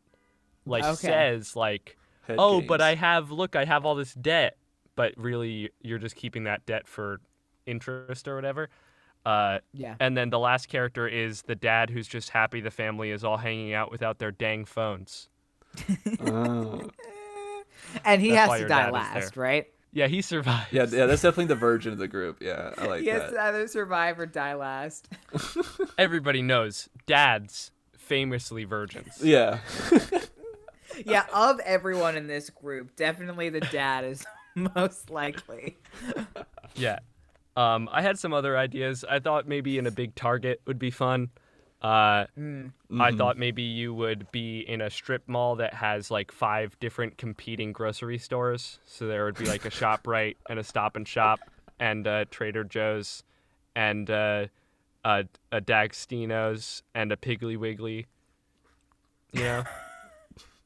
Like, Okay. says, like, Head oh, but games. I have all this debt. But really, you're just keeping that debt for interest or whatever. Yeah. And then the last character is the dad who's just happy the family is all hanging out without their dang phones. Oh. And he That's has why to your die dad is last, there. right? Yeah, he survives. Yeah, that's definitely the virgin of the group. Yeah, I like He has that. to either survive or die last. Everybody knows dads famously virgins. Yeah. Yeah, of everyone in this group, definitely the dad is most likely. Yeah. I had some other ideas. I thought maybe in a big Target would be fun. I thought maybe you would be in a strip mall that has like 5 different competing grocery stores. So there would be like a ShopRite and a Stop and Shop and a Trader Joe's and a D'Agostino's and a Piggly Wiggly. You know?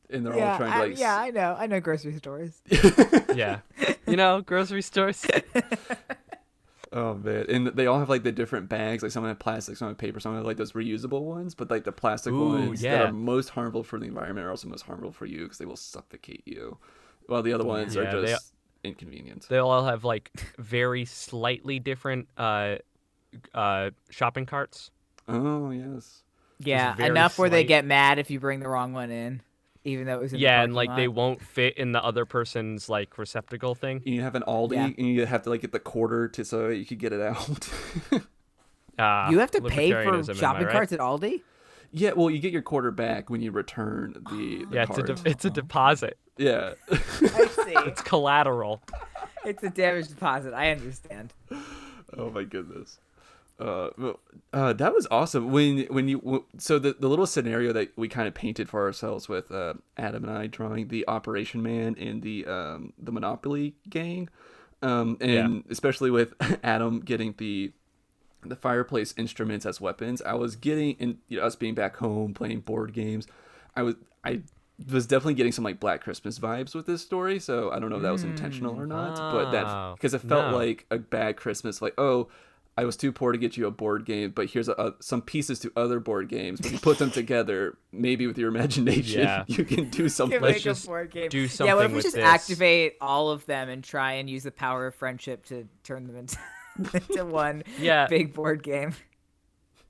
And they're all trying to like. I know grocery stores. Yeah. Grocery stores. Oh man, and they all have like the different bags. Like some have plastic, some have paper, some have like those reusable ones. But like the plastic ones that yeah. are most harmful for the environment are also most harmful for you because they will suffocate you. While the other ones are Yeah, just inconvenient. They all have like very slightly different shopping carts. Oh yes. Yeah, very enough where they slight. get mad if you bring the wrong one in, even though it was in the Yeah, and parking like they lot. won't fit in the other person's like receptacle thing. You have an Aldi, Yeah. and you have to like get the quarter to so you could get it out. You have to pay for libertarianism, am I shopping right? carts at Aldi? Yeah, well, you get your quarter back when you return the Yeah, card. it's a deposit. Yeah. I see. It's collateral. It's a damage deposit. I understand. Oh my goodness. That was awesome. So the little scenario that we kind of painted for ourselves with Adam and I drawing the Operation Man and the Monopoly gang, and especially with Adam getting the fireplace instruments as weapons. I was getting, and us being back home playing board games, I was definitely getting some like Black Christmas vibes with this story. So I don't know if that was intentional or not, but that because it felt no. like a bad Christmas. Like, oh, I was too poor to get you a board game, but here's some pieces to other board games. When you put them together, maybe with your imagination, Yeah. you can do something. Make a just board game. do Yeah, what if something we with just this. activate all of them and try and use the power of friendship to turn them into, into one Yeah. big board game?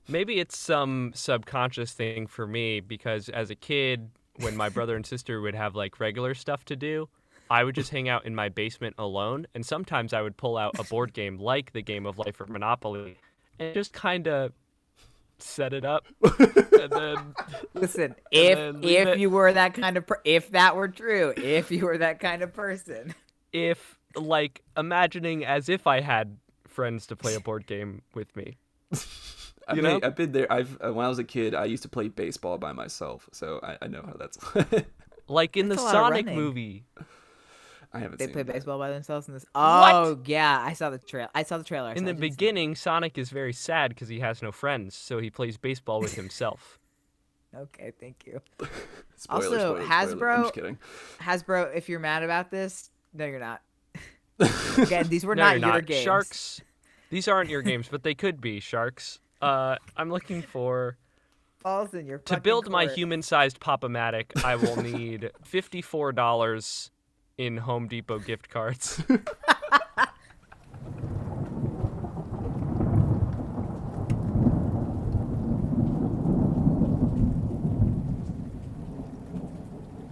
Maybe it's some subconscious thing for me because as a kid, when my brother and sister would have like regular stuff to do, I would just hang out in my basement alone, and sometimes I would pull out a board game like the Game of Life or Monopoly and just kind of set it up and then Listen, then leave if it. you were that kind of if that were true, if you were that kind of person. if like imagining as if I had friends to play a board game with me. I've You know? been there. When I was a kid, I used to play baseball by myself, so I know how that's. Like in That's the a lot of Sonic running. movie. I haven't They seen play that. baseball by themselves in this. Oh yeah, I saw the trailer. I saw the trailer. In the beginning, Sonic is very sad because he has no friends, so he plays baseball with himself. Okay, thank you. Spoiler, Also, spoiler, spoiler. I'm Hasbro- just kidding. Hasbro, if you're mad about this, no, you're not. Again, these were No, not you're your not. games. Sharks. These aren't your games, but they could be Sharks. I'm looking for Falls in your to fucking build my court. human-sized Pop-O-Matic. I will need $54 in Home Depot gift cards.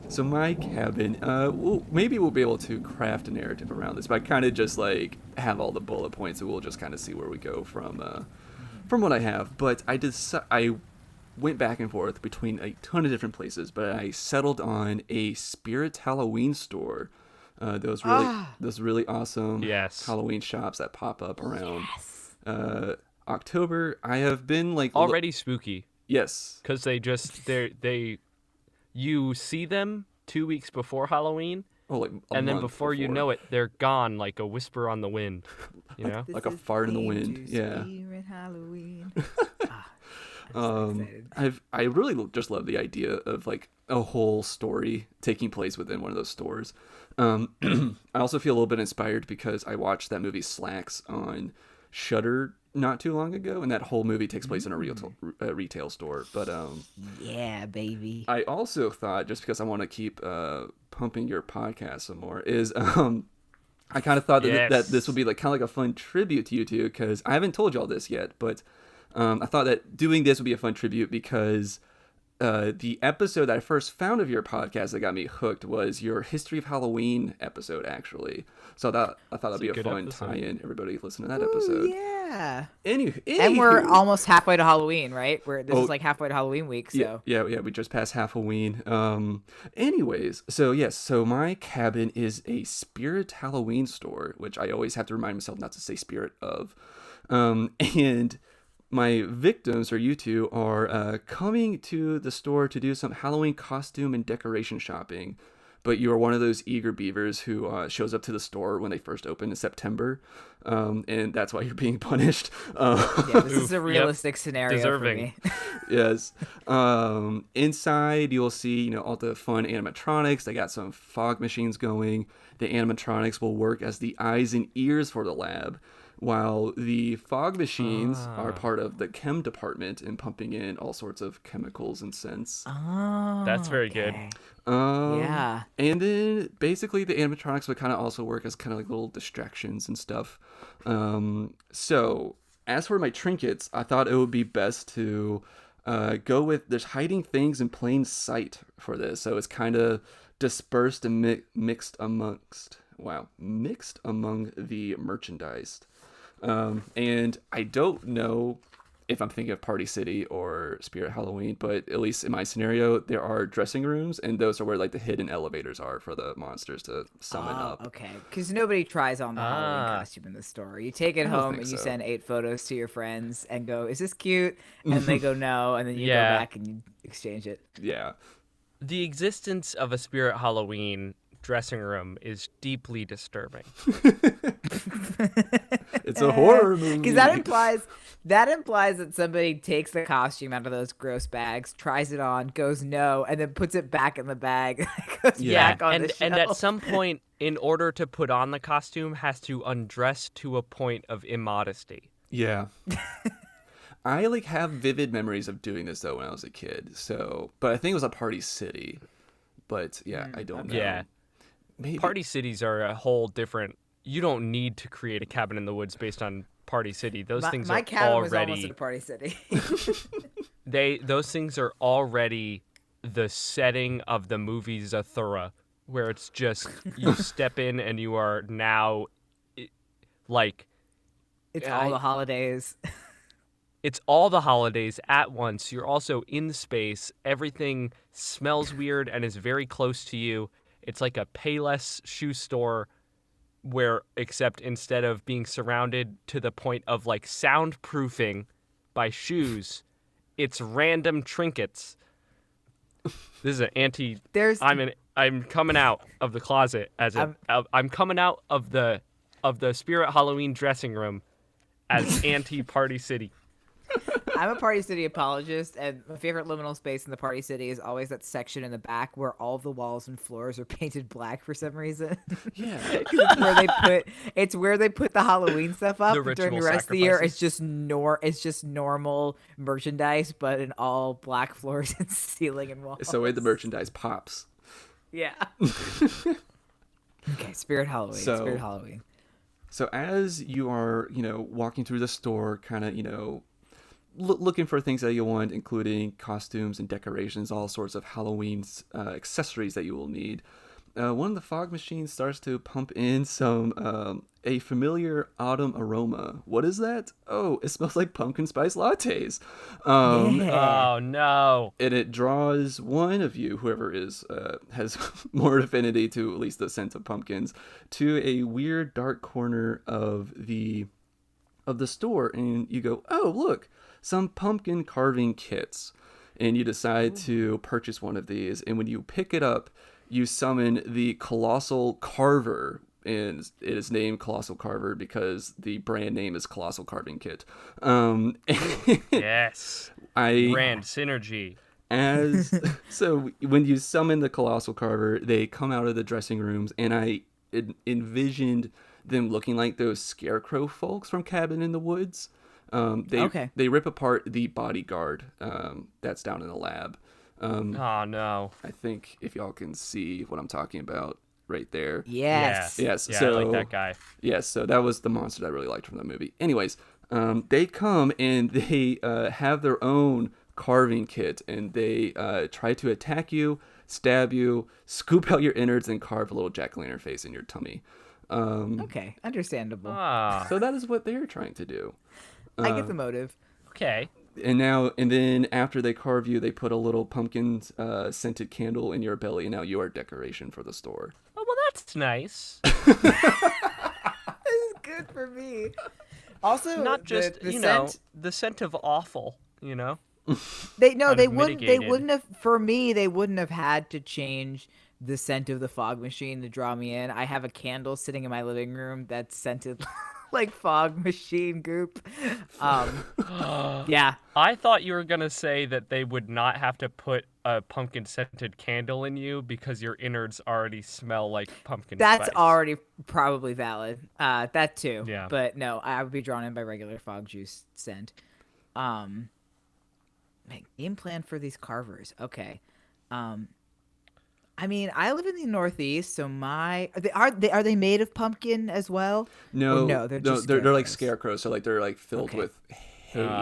So my cabin, maybe we'll be able to craft a narrative around this, but I kind of just like have all the bullet points, and we'll just kind of see where we go from what I have. But I went back and forth between a ton of different places, but I settled on a Spirit Halloween store. Those really awesome Yes. Halloween shops that pop up around October. I have been like Already spooky yes. because you see them 2 weeks before Halloween, Oh, like a and then month before you know it, they're gone like a whisper on the wind. You know, like a fart in the wind. Yeah. Halloween. I'm so excited. I really just love the idea of like a whole story taking place within one of those stores. I also feel a little bit inspired because I watched that movie Slacks on Shudder not too long ago, and that whole movie takes place in a retail store. But yeah, baby. I also thought, just because I want to keep pumping your podcast some more, is I kind of thought that this would be like kind of like a fun tribute to you two, because I haven't told y'all this yet, but I thought that doing this would be a fun tribute because the episode that I first found of your podcast that got me hooked was your History of Halloween episode, actually. So I thought that'd be a fun tie-in. Everybody listen to that episode. Yeah. Anywho. And we're almost halfway to Halloween, right? This is like halfway to Halloween week, so. Yeah, we just passed Halloween. Anyways, so my cabin is a Spirit Halloween store, which I always have to remind myself not to say spirit of. And my victims, or you two, are coming to the store to do some Halloween costume and decoration shopping. But you are one of those eager beavers who shows up to the store when they first open in September, and that's why you're being punished. This is a realistic scenario Deserving. for me. Yes. Inside, you'll see, all the fun animatronics. They got some fog machines going. The animatronics will work as the eyes and ears for the lab, while the fog machines are part of the chem department and pumping in all sorts of chemicals and scents. Oh, that's very good. Yeah. And then basically the animatronics would kind of also work as kind of like little distractions and stuff. So as for my trinkets, I thought it would be best to go with, there's hiding things in plain sight for this. So it's kind of dispersed and mixed among the merchandise. And I don't know if I'm thinking of Party City or Spirit Halloween, but at least in my scenario, there are dressing rooms, and those are where like the hidden elevators are for the monsters to summon up. Okay, because nobody tries on the Halloween costume in the store. You take it home and you send 8 photos to your friends and go, "Is this cute?" And they go, "No," and then you go back and you exchange it. Yeah. The existence of a Spirit Halloween dressing room is deeply disturbing. It's a horror movie. Because that implies that somebody takes the costume out of those gross bags, tries it on, goes no, and then puts it back in the bag. Goes back on the shelf. And at some point, in order to put on the costume, has to undress to a point of immodesty. Yeah. I have vivid memories of doing this though when I was a kid. So, but I think it was at Party City. But yeah, I don't know. Yeah. Maybe. Party cities are a whole different. You don't need to create a cabin in the woods based on Party City. Those things my are cabin already. was almost at a Party City. Those things are already the setting of the movie Zathura, where it's just you step in and you are now, like. It's all the holidays. It's all the holidays at once. You're also in space. Everything smells weird and is very close to you. It's like a Payless shoe store except instead of being surrounded to the point of like soundproofing by shoes, it's random trinkets. This is an anti. I'm coming out of the closet I'm coming out of the Spirit Halloween dressing room as anti Party City. I'm a Party City apologist, and my favorite liminal space in the Party City is always that section in the back where all the walls and floors are painted black for some reason. Yeah. It's where they put the Halloween stuff up. The During the rest of the year, it's just normal merchandise, but in all black floors and ceiling and walls. So the merchandise pops. Yeah. Okay, Spirit Halloween. So as you are, walking through the store, kind of, looking for things that you want, including costumes and decorations, all sorts of Halloween accessories that you will need, one of the fog machines starts to pump in a familiar autumn aroma. What is that? Oh, it smells like pumpkin spice lattes. Oh no! And it draws one of you, whoever has more affinity to at least the scent of pumpkins, to a weird dark corner of the store, and you go, oh look, some pumpkin carving kits, and you decide to purchase one of these. And when you pick it up, you summon the Colossal Carver, and it is named Colossal Carver because the brand name is Colossal Carving Kit. Yes. I Brand synergy. So when you summon the Colossal Carver, they come out of the dressing rooms, and I envisioned them looking like those scarecrow folks from Cabin in the Woods. They rip apart the bodyguard that's down in the lab. Oh no. I think if y'all can see what I'm talking about right there. Yes. Yes. Yeah, So I like that guy. yes, so that was the monster that I really liked from the movie. Anyways, they come and they have their own carving kit, and they try to attack you, stab you, scoop out your innards, and carve a little jack-o'-lantern face in your tummy. Okay, understandable. Ah. So that is what they're trying to do. I get the motive. Okay. And then after they carve you, they put a little pumpkin scented candle in your belly, and now you are decoration for the store. Oh well, that's nice. This is good for me. Also, Not just the scent... the scent of awful. You know. They kind of wouldn't. They mitigated. wouldn't have. For me, they wouldn't have had to change the scent of the fog machine to draw me in. I have a candle sitting in my living room that's scented like fog machine goop. Yeah. I thought you were gonna say that they would not have to put a pumpkin scented candle in you because your innards already smell like pumpkin That's spice. already probably valid. That too. Yeah. But no, I would be drawn in by regular fog juice scent. Game plan for these carvers. Okay. I mean, I live in the Northeast, so are they made of pumpkin as well? No, Or no, they're just they're like scarecrows. scarecrows, so like they're like filled Okay. with hay.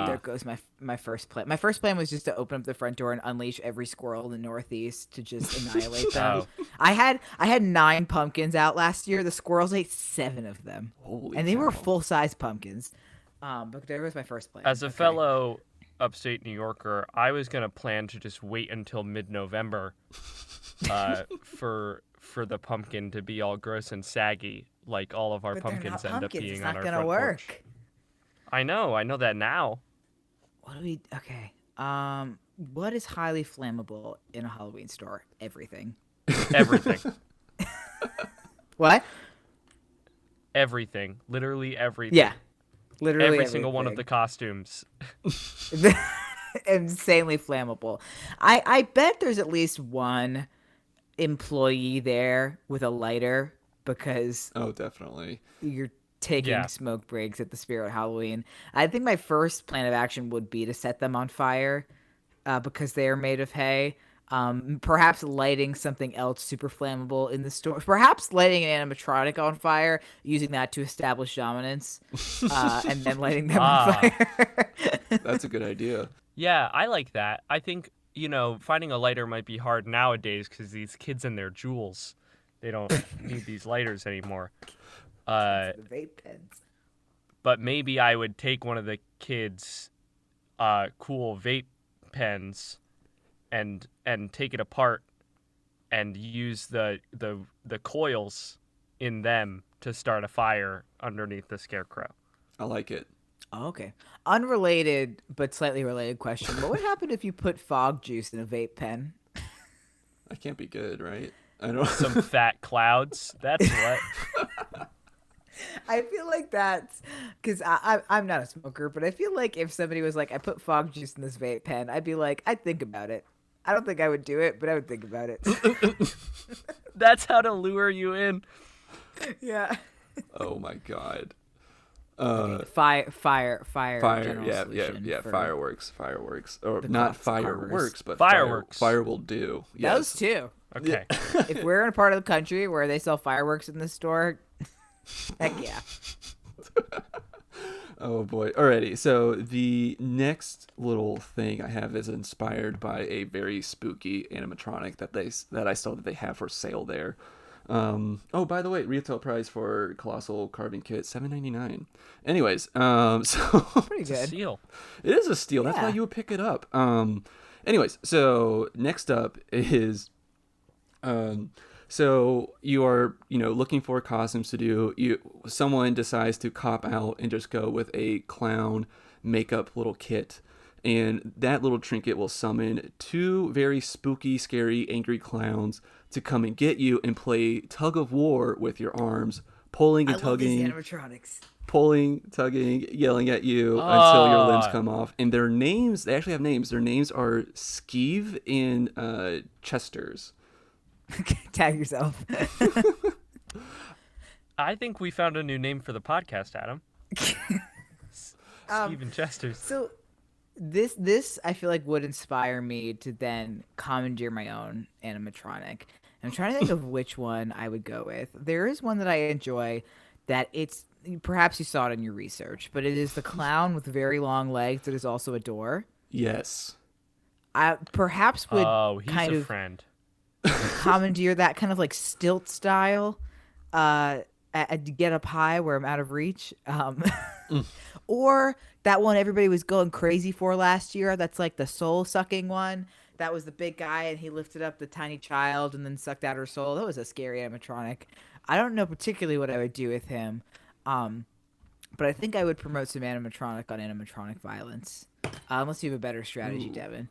There goes my first plan. My first plan was just to open up the front door and unleash every squirrel in the Northeast to just annihilate them. Oh. I had 9 pumpkins out last year. The squirrels ate 7 of them, Holy and they were cow. full-size pumpkins. But there was my first plan. As a Okay. fellow upstate New Yorker, I was gonna plan to just wait until mid-November, for the pumpkin to be all gross and saggy, like all of our But they're pumpkins not end up pumpkins. being It's on not our gonna front work. porch. I know that now. What do we? Okay. What is highly flammable in a Halloween store? Everything. Everything, What? everything, literally everything. Yeah. Literally Every single one of the everything. costumes. Insanely flammable. I bet there's at least one employee there with a lighter because Oh, definitely. you're taking Yeah. smoke breaks at the Spirit Halloween. I think my first plan of action would be to set them on fire because they are made of hay. Perhaps lighting something else super flammable in the store. Perhaps lighting an animatronic on fire, using that to establish dominance, and then lighting them on fire. That's a good idea. Yeah, I like that. I think, finding a lighter might be hard nowadays because these kids and their jewels, they don't need these lighters anymore. The vape pens. But maybe I would take one of the kids' cool vape pens and take it apart and use the coils in them to start a fire underneath the scarecrow. I like it. Oh, okay. Unrelated but slightly related question. What would happen if you put fog juice in a vape pen? That can't be good, right? I don't. Some fat clouds. That's what. I feel like that's because I'm not a smoker, but I feel like if somebody was like, I put fog juice in this vape pen, I'd be like, I'd think about it. I don't think I would do it, but I would think about it. That's how to lure you in. Yeah. Oh my god. Fire. Fire. general Yeah. solution for Fireworks. Or the not cops, fireworks, but Fireworks. Fire will do. Yes. Those two. Okay. If we're in a part of the country where they sell fireworks in the store, heck yeah. Oh boy. Alrighty. So the next little thing I have is inspired by a very spooky animatronic that I saw that they have for sale there. Oh, by the way, retail price for Colossal Carving Kit $7.99. Anyways, so Pretty It's a good. seal. it is a steal. That's why Yeah. you would pick it up. Anyways, so next up is so you are, looking for costumes to do. Someone decides to cop out and just go with a clown makeup little kit. And that little trinket will summon 2 very spooky, scary, angry clowns to come and get you and play tug of war with your arms, pulling and I love these tugging, animatronics. pulling, tugging, yelling at you until your limbs Ah. come off. And their names, they actually have names. Their names are Skeeve and Chesters. Tag yourself. I think we found a new name for the podcast, Adam. Steven Chesters. So this I feel like would inspire me to then commandeer my own animatronic. I'm trying to think of which one I would go with. There is one that I enjoy that it's perhaps you saw it in your research, but it is the clown with very long legs that is also a door. Yes. I perhaps would Oh, he's kind a of friend. commandeer that kind of like stilt style get up high where I'm out of reach, or that one everybody was going crazy for last year, that's like the soul sucking one. That was the big guy and he lifted up the tiny child and then sucked out her soul. That was a scary animatronic. I don't know particularly what I would do with him, but I think I would promote some animatronic on animatronic violence, unless you have a better strategy. Ooh. Devin.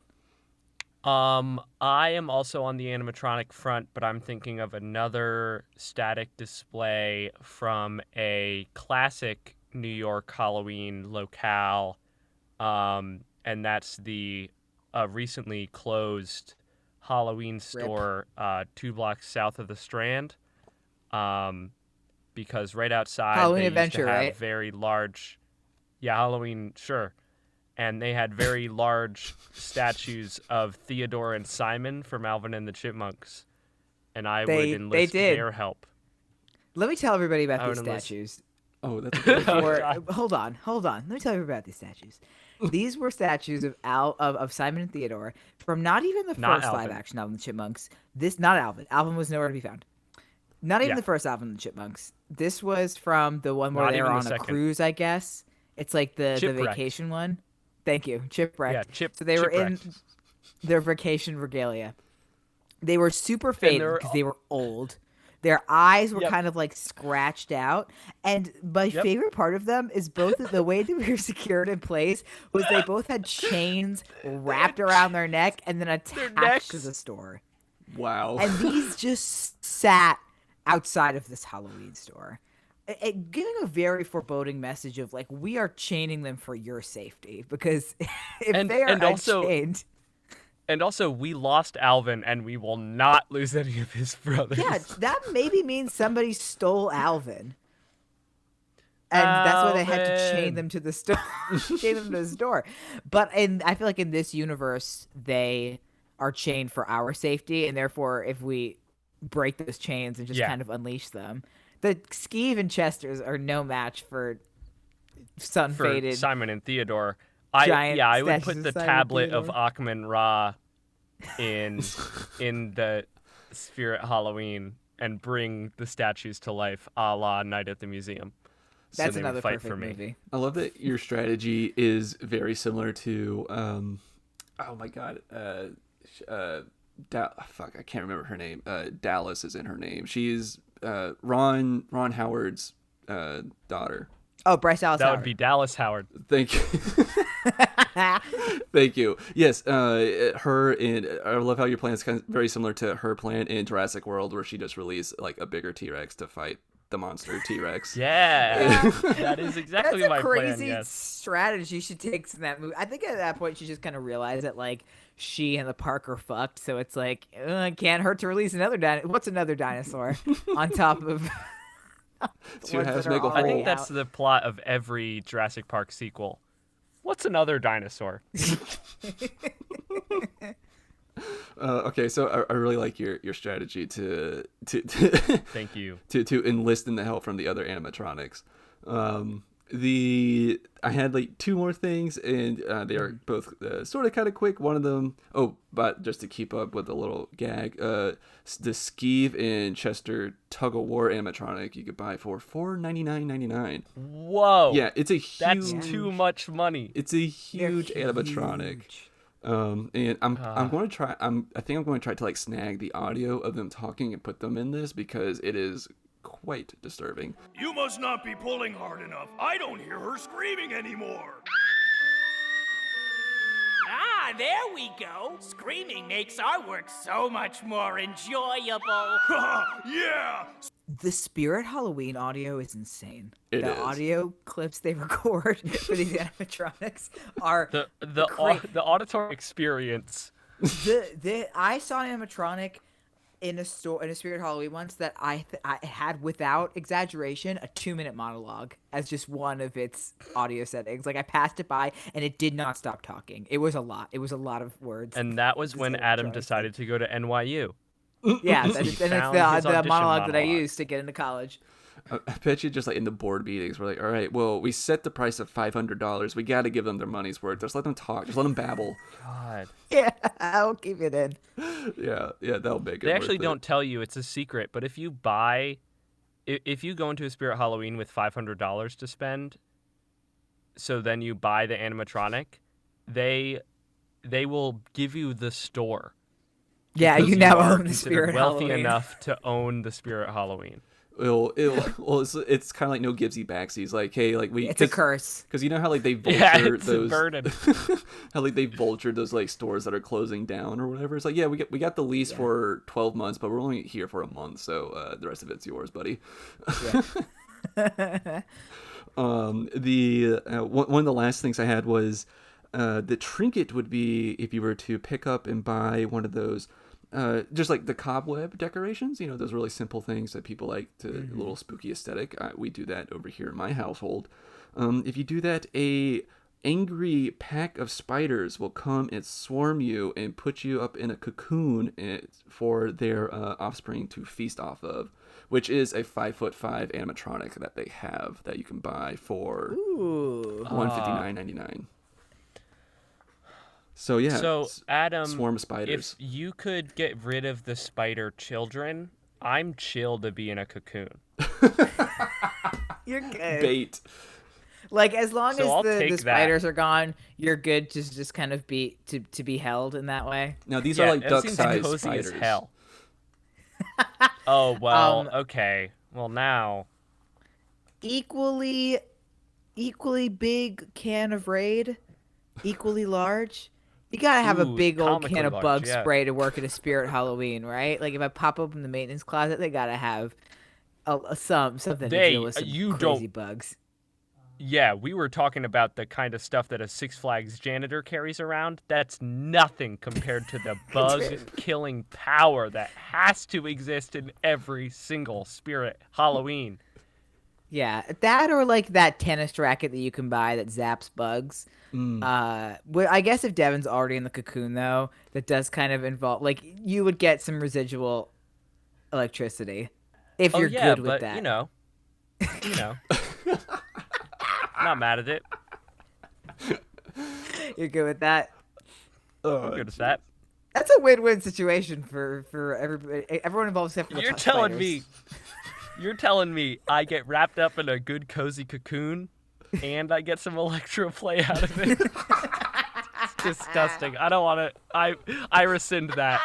I am also on the animatronic front, but I'm thinking of another static display from a classic New York Halloween locale, and that's the recently closed Halloween store 2 blocks south of the Strand, because right outside Halloween they Adventure, used to have right? very large, yeah, Halloween, sure. And they had very large statues of Theodore and Simon from Alvin and the Chipmunks. And I would enlist did. their help. Let me tell everybody about I these would enlist- statues. Oh, that's a good Oh, Or God. hold on. Let me tell you about these statues. These were statues of Simon and Theodore from not even the Not first live Alvin. action Alvin and the Chipmunks. This not Alvin. Alvin was nowhere to be found. Not even Yeah. the first Alvin and the Chipmunks. This was from the one where Not they were even the on a second. cruise, I guess. It's like the Chipwrecked. vacation one. Thank you, Chipwrecked. Yeah, So they were in Chipwrecked. their vacation regalia. They were super faded they're- because they were old. Their eyes were Yep. kind of like scratched out. And my Yep. favorite part of them is both the way they were secured in place was they both had chains wrapped around their neck and then attached to necks. the store. Wow. And these just sat outside of this Halloween store. Giving a very foreboding message of like, we are chaining them for your safety because if And- they are and also- unchained. And also, we lost Alvin, and we will not lose any of his brothers. Yeah, that maybe means somebody stole Alvin. And that's why they had to chain Alvin. them to the store. Chain them to the store. But I feel like in this universe, they are chained for our safety, and therefore, if we break those chains and just Yeah. kind of unleash them, the Skeeve and Chesters are no match for For sun-faded. Simon and Theodore. giant I would statues put of the Simon tablet of Theodore. Akhman Ra in the Spirit Halloween and bring the statues to life, a la Night at the Museum. So That's they would another fight perfect for me. movie. I love that your strategy is very similar to, oh my god, fuck, I can't remember her name. Dallas is in her name. She's Ron Howard's daughter. Oh, Bryce Dallas That Howard. would be Dallas Howard. Thank you. Thank you. Yes, her and I love how your plan is kind of very similar to her plan in Jurassic World, where she just released like a bigger T-Rex to fight the monster T-Rex. Yeah, that is exactly That's a my crazy plan. Yes. strategy she takes in that movie. I think at that point she just kind of realized that like she and the park are fucked, so it's like it can't hurt to release another what's another dinosaur on top of Two ones has that are Megalodon. I already think that's out. the plot of every Jurassic Park sequel. What's another dinosaur? Okay, so I really like your strategy to Thank you. to enlist in the help from the other animatronics. I had like 2 more things, and they are both sort of kind of quick. One of them, but just to keep up with a little gag, the Skeeve and Chester tug of war animatronic you could buy for $499.99. Whoa. Yeah, it's a huge. That's too much money. It's a huge animatronic. Huge. And I'm going to try. I think I'm going to try to like snag the audio of them talking and put them in this because it is quite disturbing. You must not be pulling hard enough. I don't hear her screaming anymore. there we go. Screaming makes our work so much more enjoyable. Yeah! The Spirit Halloween audio is insane. It the is. audio clips they record for these animatronics are the auditory experience. I saw an animatronic in a Spirit Halloween once that I had, without exaggeration, a 2-minute monologue as just one of its audio settings. Like, I passed it by and it did not stop talking. It was a lot. It was a lot of words. And that was when Adam decided to go to NYU. Yeah, and it's found the his audition monologue that I monologue. used to get into college. I bet you just like in the board meetings, we're like, all right, well, we set the price of $500. We got to give them their money's worth. Just let them talk. Just let them babble. God. Yeah, I'll keep it in. Yeah, that'll make it. They actually worth it. don't tell you, it's a secret, but if you go into a Spirit Halloween with $500 to spend, so then you buy the animatronic, they will give you the store. Yeah, because you now are own the considered Spirit wealthy Halloween. enough to own the Spirit Halloween. Well, it's kind of like no givesy backsies. Like, hey, like we. It's a curse. Because you know how like they vulture Yeah, it's a those. burden. How like they vultured those like stores that are closing down or whatever. It's like, yeah, we got the lease for 12 months, but we're only here for a month, so the rest of it's yours, buddy. Yeah. One of the last things I had was the trinket would be if you were to pick up and buy one of those. Just like the cobweb decorations, you know, those really simple things that people like to a little spooky aesthetic. We do that over here in my household. If you do that, a angry pack of spiders will come and swarm you and put you up in a cocoon for their offspring to feast off of, which is a 5'5" animatronic that they have that you can buy for $159.99. So yeah. So Adam, swarm of spiders. if you could get rid of the spider children, I'm chill to be in a cocoon. You're good. Bait. Like, as long So I'll as the take that. spiders are gone, you're good to just kind of be to be held in that way. Now these Yeah, are like it seems duck-sized cozy spiders. as hell. Oh well, okay. Well now, Equally big can of Raid, equally large. You gotta have a Ooh, big old comically can of large, bug yeah. spray to work at a Spirit Halloween, right? Like, if I pop open the maintenance closet, they gotta have something to deal with some you crazy don't- bugs. yeah, we were talking about the kind of stuff that a Six Flags janitor carries around. That's nothing compared to the bug-killing power that has to exist in every single Spirit Halloween. Yeah, that or like that tennis racket that you can buy that zaps bugs. I guess if Devin's already in the cocoon, though, that does kind of involve, like, you would get some residual electricity if you're yeah, good with but, that. you know, not mad at it. You're good with that. Good as that. That's a win-win situation for everybody. Everyone involved except for the You're spiders. telling me I get wrapped up in a good cozy cocoon and I get some electroplay out of it. It's disgusting. I don't want to. I rescind that.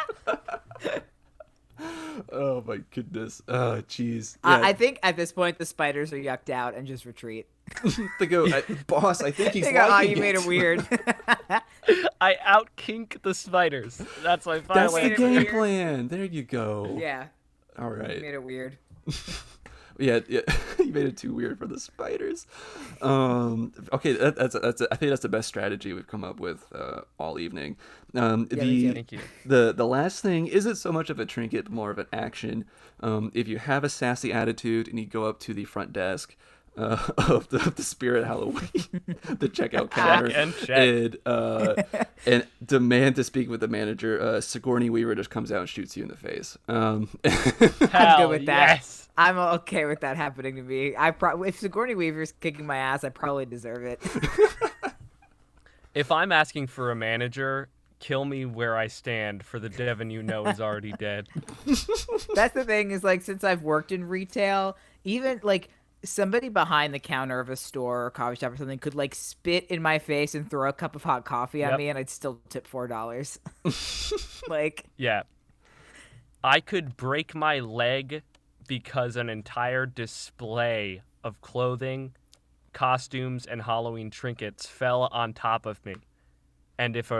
Oh my goodness. Oh jeez. I think at this point the spiders are yucked out and just retreat. They go, boss. I think he's They go, oh, liking you made it weird. I out kink the spiders. That's my final That's the Made it game weird. plan. There you go. Yeah, All you right. made it weird. Yeah, you made it too weird for the spiders. Okay, that's I think that's the best strategy we've come up with all evening. me too. Thank you. The last thing isn't so much of a trinket, but more of an action. If you have a sassy attitude and you go up to the front desk of the Spirit Halloween, the checkout counter, and check. and demand to speak with the manager, Sigourney Weaver just comes out and shoots you in the face. I'm Hell good with that. yes. I'm okay with that happening to me. If Sigourney Weaver's kicking my ass, I probably deserve it. If I'm asking for a manager, kill me where I stand, for the Devin you know is already dead. That's the thing, is like, since I've worked in retail, even like somebody behind the counter of a store or coffee shop or something could like spit in my face and throw a cup of hot coffee at Yep. me, and I'd still tip $4. Like, Yeah. I could break my leg because an entire display of clothing, costumes, and Halloween trinkets fell on top of me. And if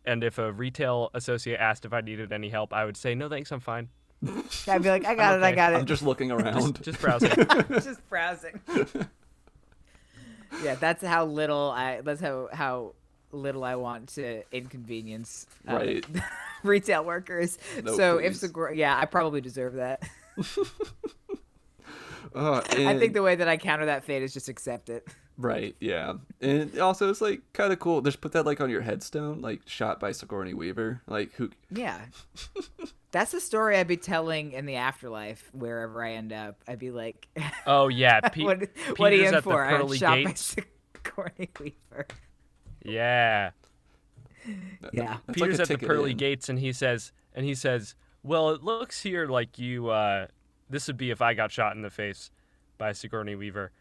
and if a retail associate asked if I needed any help, I would say, no, thanks, I'm fine. I'd be like, I got it, I okay. got it. I'm just looking around. Just browsing. Just browsing. Yeah, that's how little I want to inconvenience Right. retail workers. No, so please. if I probably deserve that. And, I think the way that I counter that fate is just accept it. right, yeah. And also it's like kind of cool. Just put that like on your headstone, like shot by Sigourney Weaver. Like who Yeah. That's the story I'd be telling in the afterlife, wherever I end up. I'd be like, Oh, yeah. what are you Peter's in at for? the I got pearly shot gates. by Sigourney Weaver. Yeah. Yeah. that's Peter's like a at the ticket pearly in. gates, and he says, well, it looks here like you, this would be if I got shot in the face by Sigourney Weaver.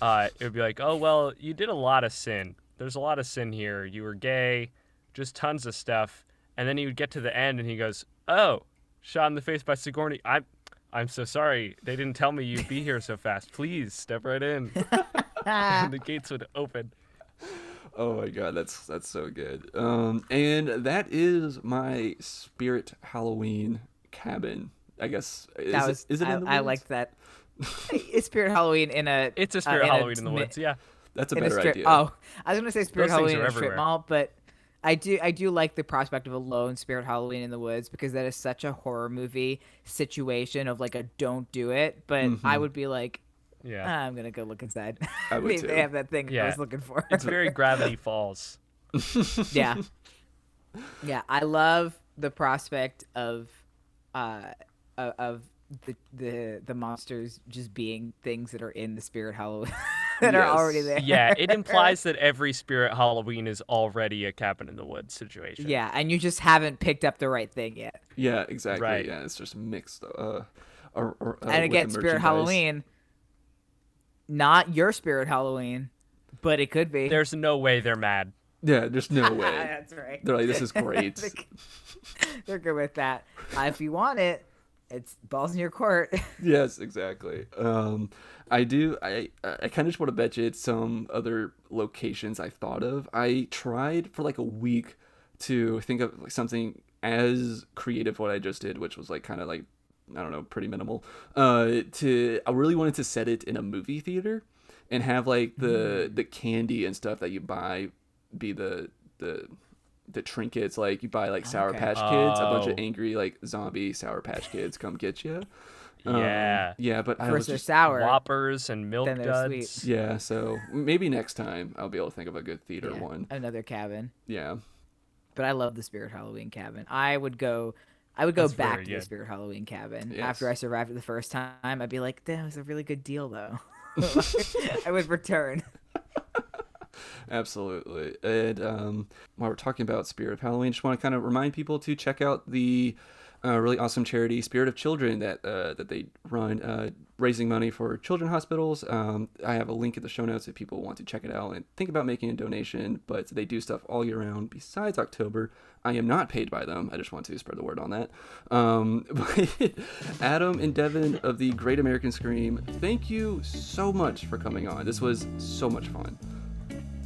It would be like, oh, well, you did a lot of sin. There's a lot of sin here. You were gay, just tons of stuff. And then he would get to the end, and he goes, oh, shot in the face by Sigourney. I'm so sorry. They didn't tell me you'd be here so fast. Please step right in. And the gates would open. Oh my god, that's so good. And that is my Spirit Halloween cabin. I guess is it in the I woods? like that. It's Spirit Halloween in a. It's a Spirit Halloween in the woods, yeah. That's a in better strip. idea. Oh, I was gonna say Spirit Those things Halloween are in a strip everywhere. mall, but I do like the prospect of a lone Spirit Halloween in the woods because that is such a horror movie situation of like a don't do it. But I would be like, Yeah. I'm gonna go look inside. I would Maybe too. they have that thing I Yeah. was looking for. It's very Gravity Falls. Yeah. Yeah, I love the prospect of the monsters just being things that are in the Spirit Halloween that are Yes. already there. Yeah, it implies that every Spirit Halloween is already a cabin in the woods situation. Yeah, and you just haven't picked up the right thing yet. Yeah, exactly. Right. Yeah, it's just mixed. And with again, the Spirit merchandise. Halloween, not your Spirit Halloween, but it could be. There's no way they're mad. Yeah, there's no way. That's right. They're like, this is great. They're good with that. If you want it, it's balls in your court. Yes, exactly. I kind of just want to bet you it's some other locations I thought of. I tried for like a week to think of like something as creative what I just did, which was like kind of like, I don't know, pretty minimal. I really wanted to set it in a movie theater and have like the candy and stuff that you buy be the trinkets. Like you buy like Sour Okay. Patch Kids, a bunch of Oh. angry like zombie Sour Patch Kids come get you. Yeah. Yeah, but I was First they're just sour, Whoppers and milk Then they're duds. sweet. yeah. So maybe next time I'll be able to think of a good theater Yeah, one. another cabin. Yeah. But I love the Spirit Halloween cabin. I would go That's back very to the good. Spirit Halloween cabin Yes. after I survived it the first time. I'd be like, that was a really good deal, though. I would return. Absolutely. And while we're talking about Spirit of Halloween, just want to kind of remind people to check out the really awesome charity Spirit of Children that they run, raising money for children hospitals. I have a link in the show notes if people want to check it out and think about making a donation. But they do stuff all year round besides October. I am not paid by them. I just want to spread the word on that. But Adam and Devin of the Great American Scream, thank you so much for coming on. This was so much fun.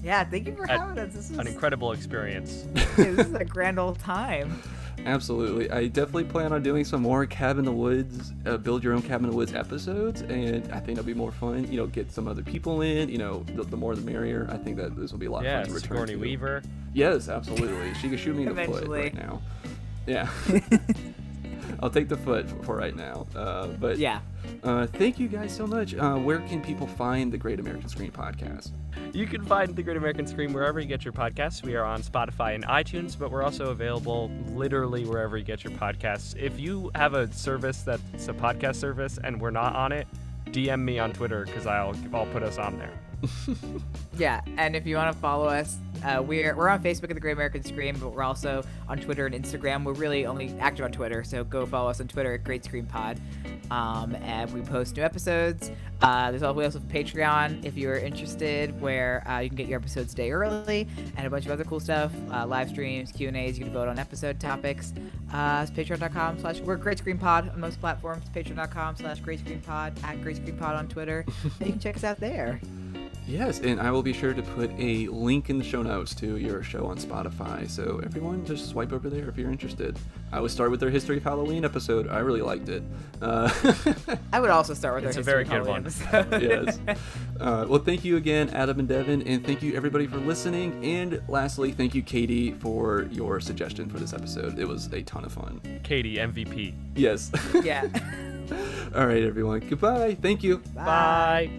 Yeah, thank you for At- having us. This An was, incredible experience. this is a grand old time. Absolutely. I definitely plan on doing some more Cabin in the Woods, build your own Cabin in the Woods episodes, and I think it'll be more fun. You know, get some other people in. You know, the more the merrier. I think that this will be a lot Yeah, of fun to return Sigourney to. Weaver. Yes, absolutely. She can shoot me in the foot Eventually. right now. Yeah. I'll take the foot for right now. But Yeah. Thank you guys so much. Where can people find the Great American Screen podcast? You can find The Great American Scream wherever you get your podcasts. We are on Spotify and iTunes, but we're also available literally wherever you get your podcasts. If you have a service that's a podcast service and we're not on it, DM me on Twitter because I'll put us on there. Yeah, and if you want to follow us, we're on Facebook at the Great American Scream, but we're also on Twitter and Instagram. We're really only active on Twitter, so go follow us on Twitter at Great Scream Pod. And we post new episodes. We also have Patreon if you're interested, where you can get your episodes a day early and a bunch of other cool stuff, live streams, Q&As. You can vote on episode topics. It's patreon.com/ we're Great Scream Pod on most platforms. Patreon.com/Great Scream Pod, at Great Scream Pod on Twitter. And you can check us out there. Yes, and I will be sure to put a link in the show notes to your show on Spotify, so everyone just swipe over there if you're interested. I always start with their History of Halloween episode. I really liked it. I would also start with It's our a very History of good Halloween one. episode. Yes. Well, thank you again, Adam and Devin, and thank you everybody for listening. And lastly, thank you, Katie, for your suggestion for this episode. It was a ton of fun. Katie, MVP. Yes. Yeah. All right, everyone. Goodbye. Thank you. Bye.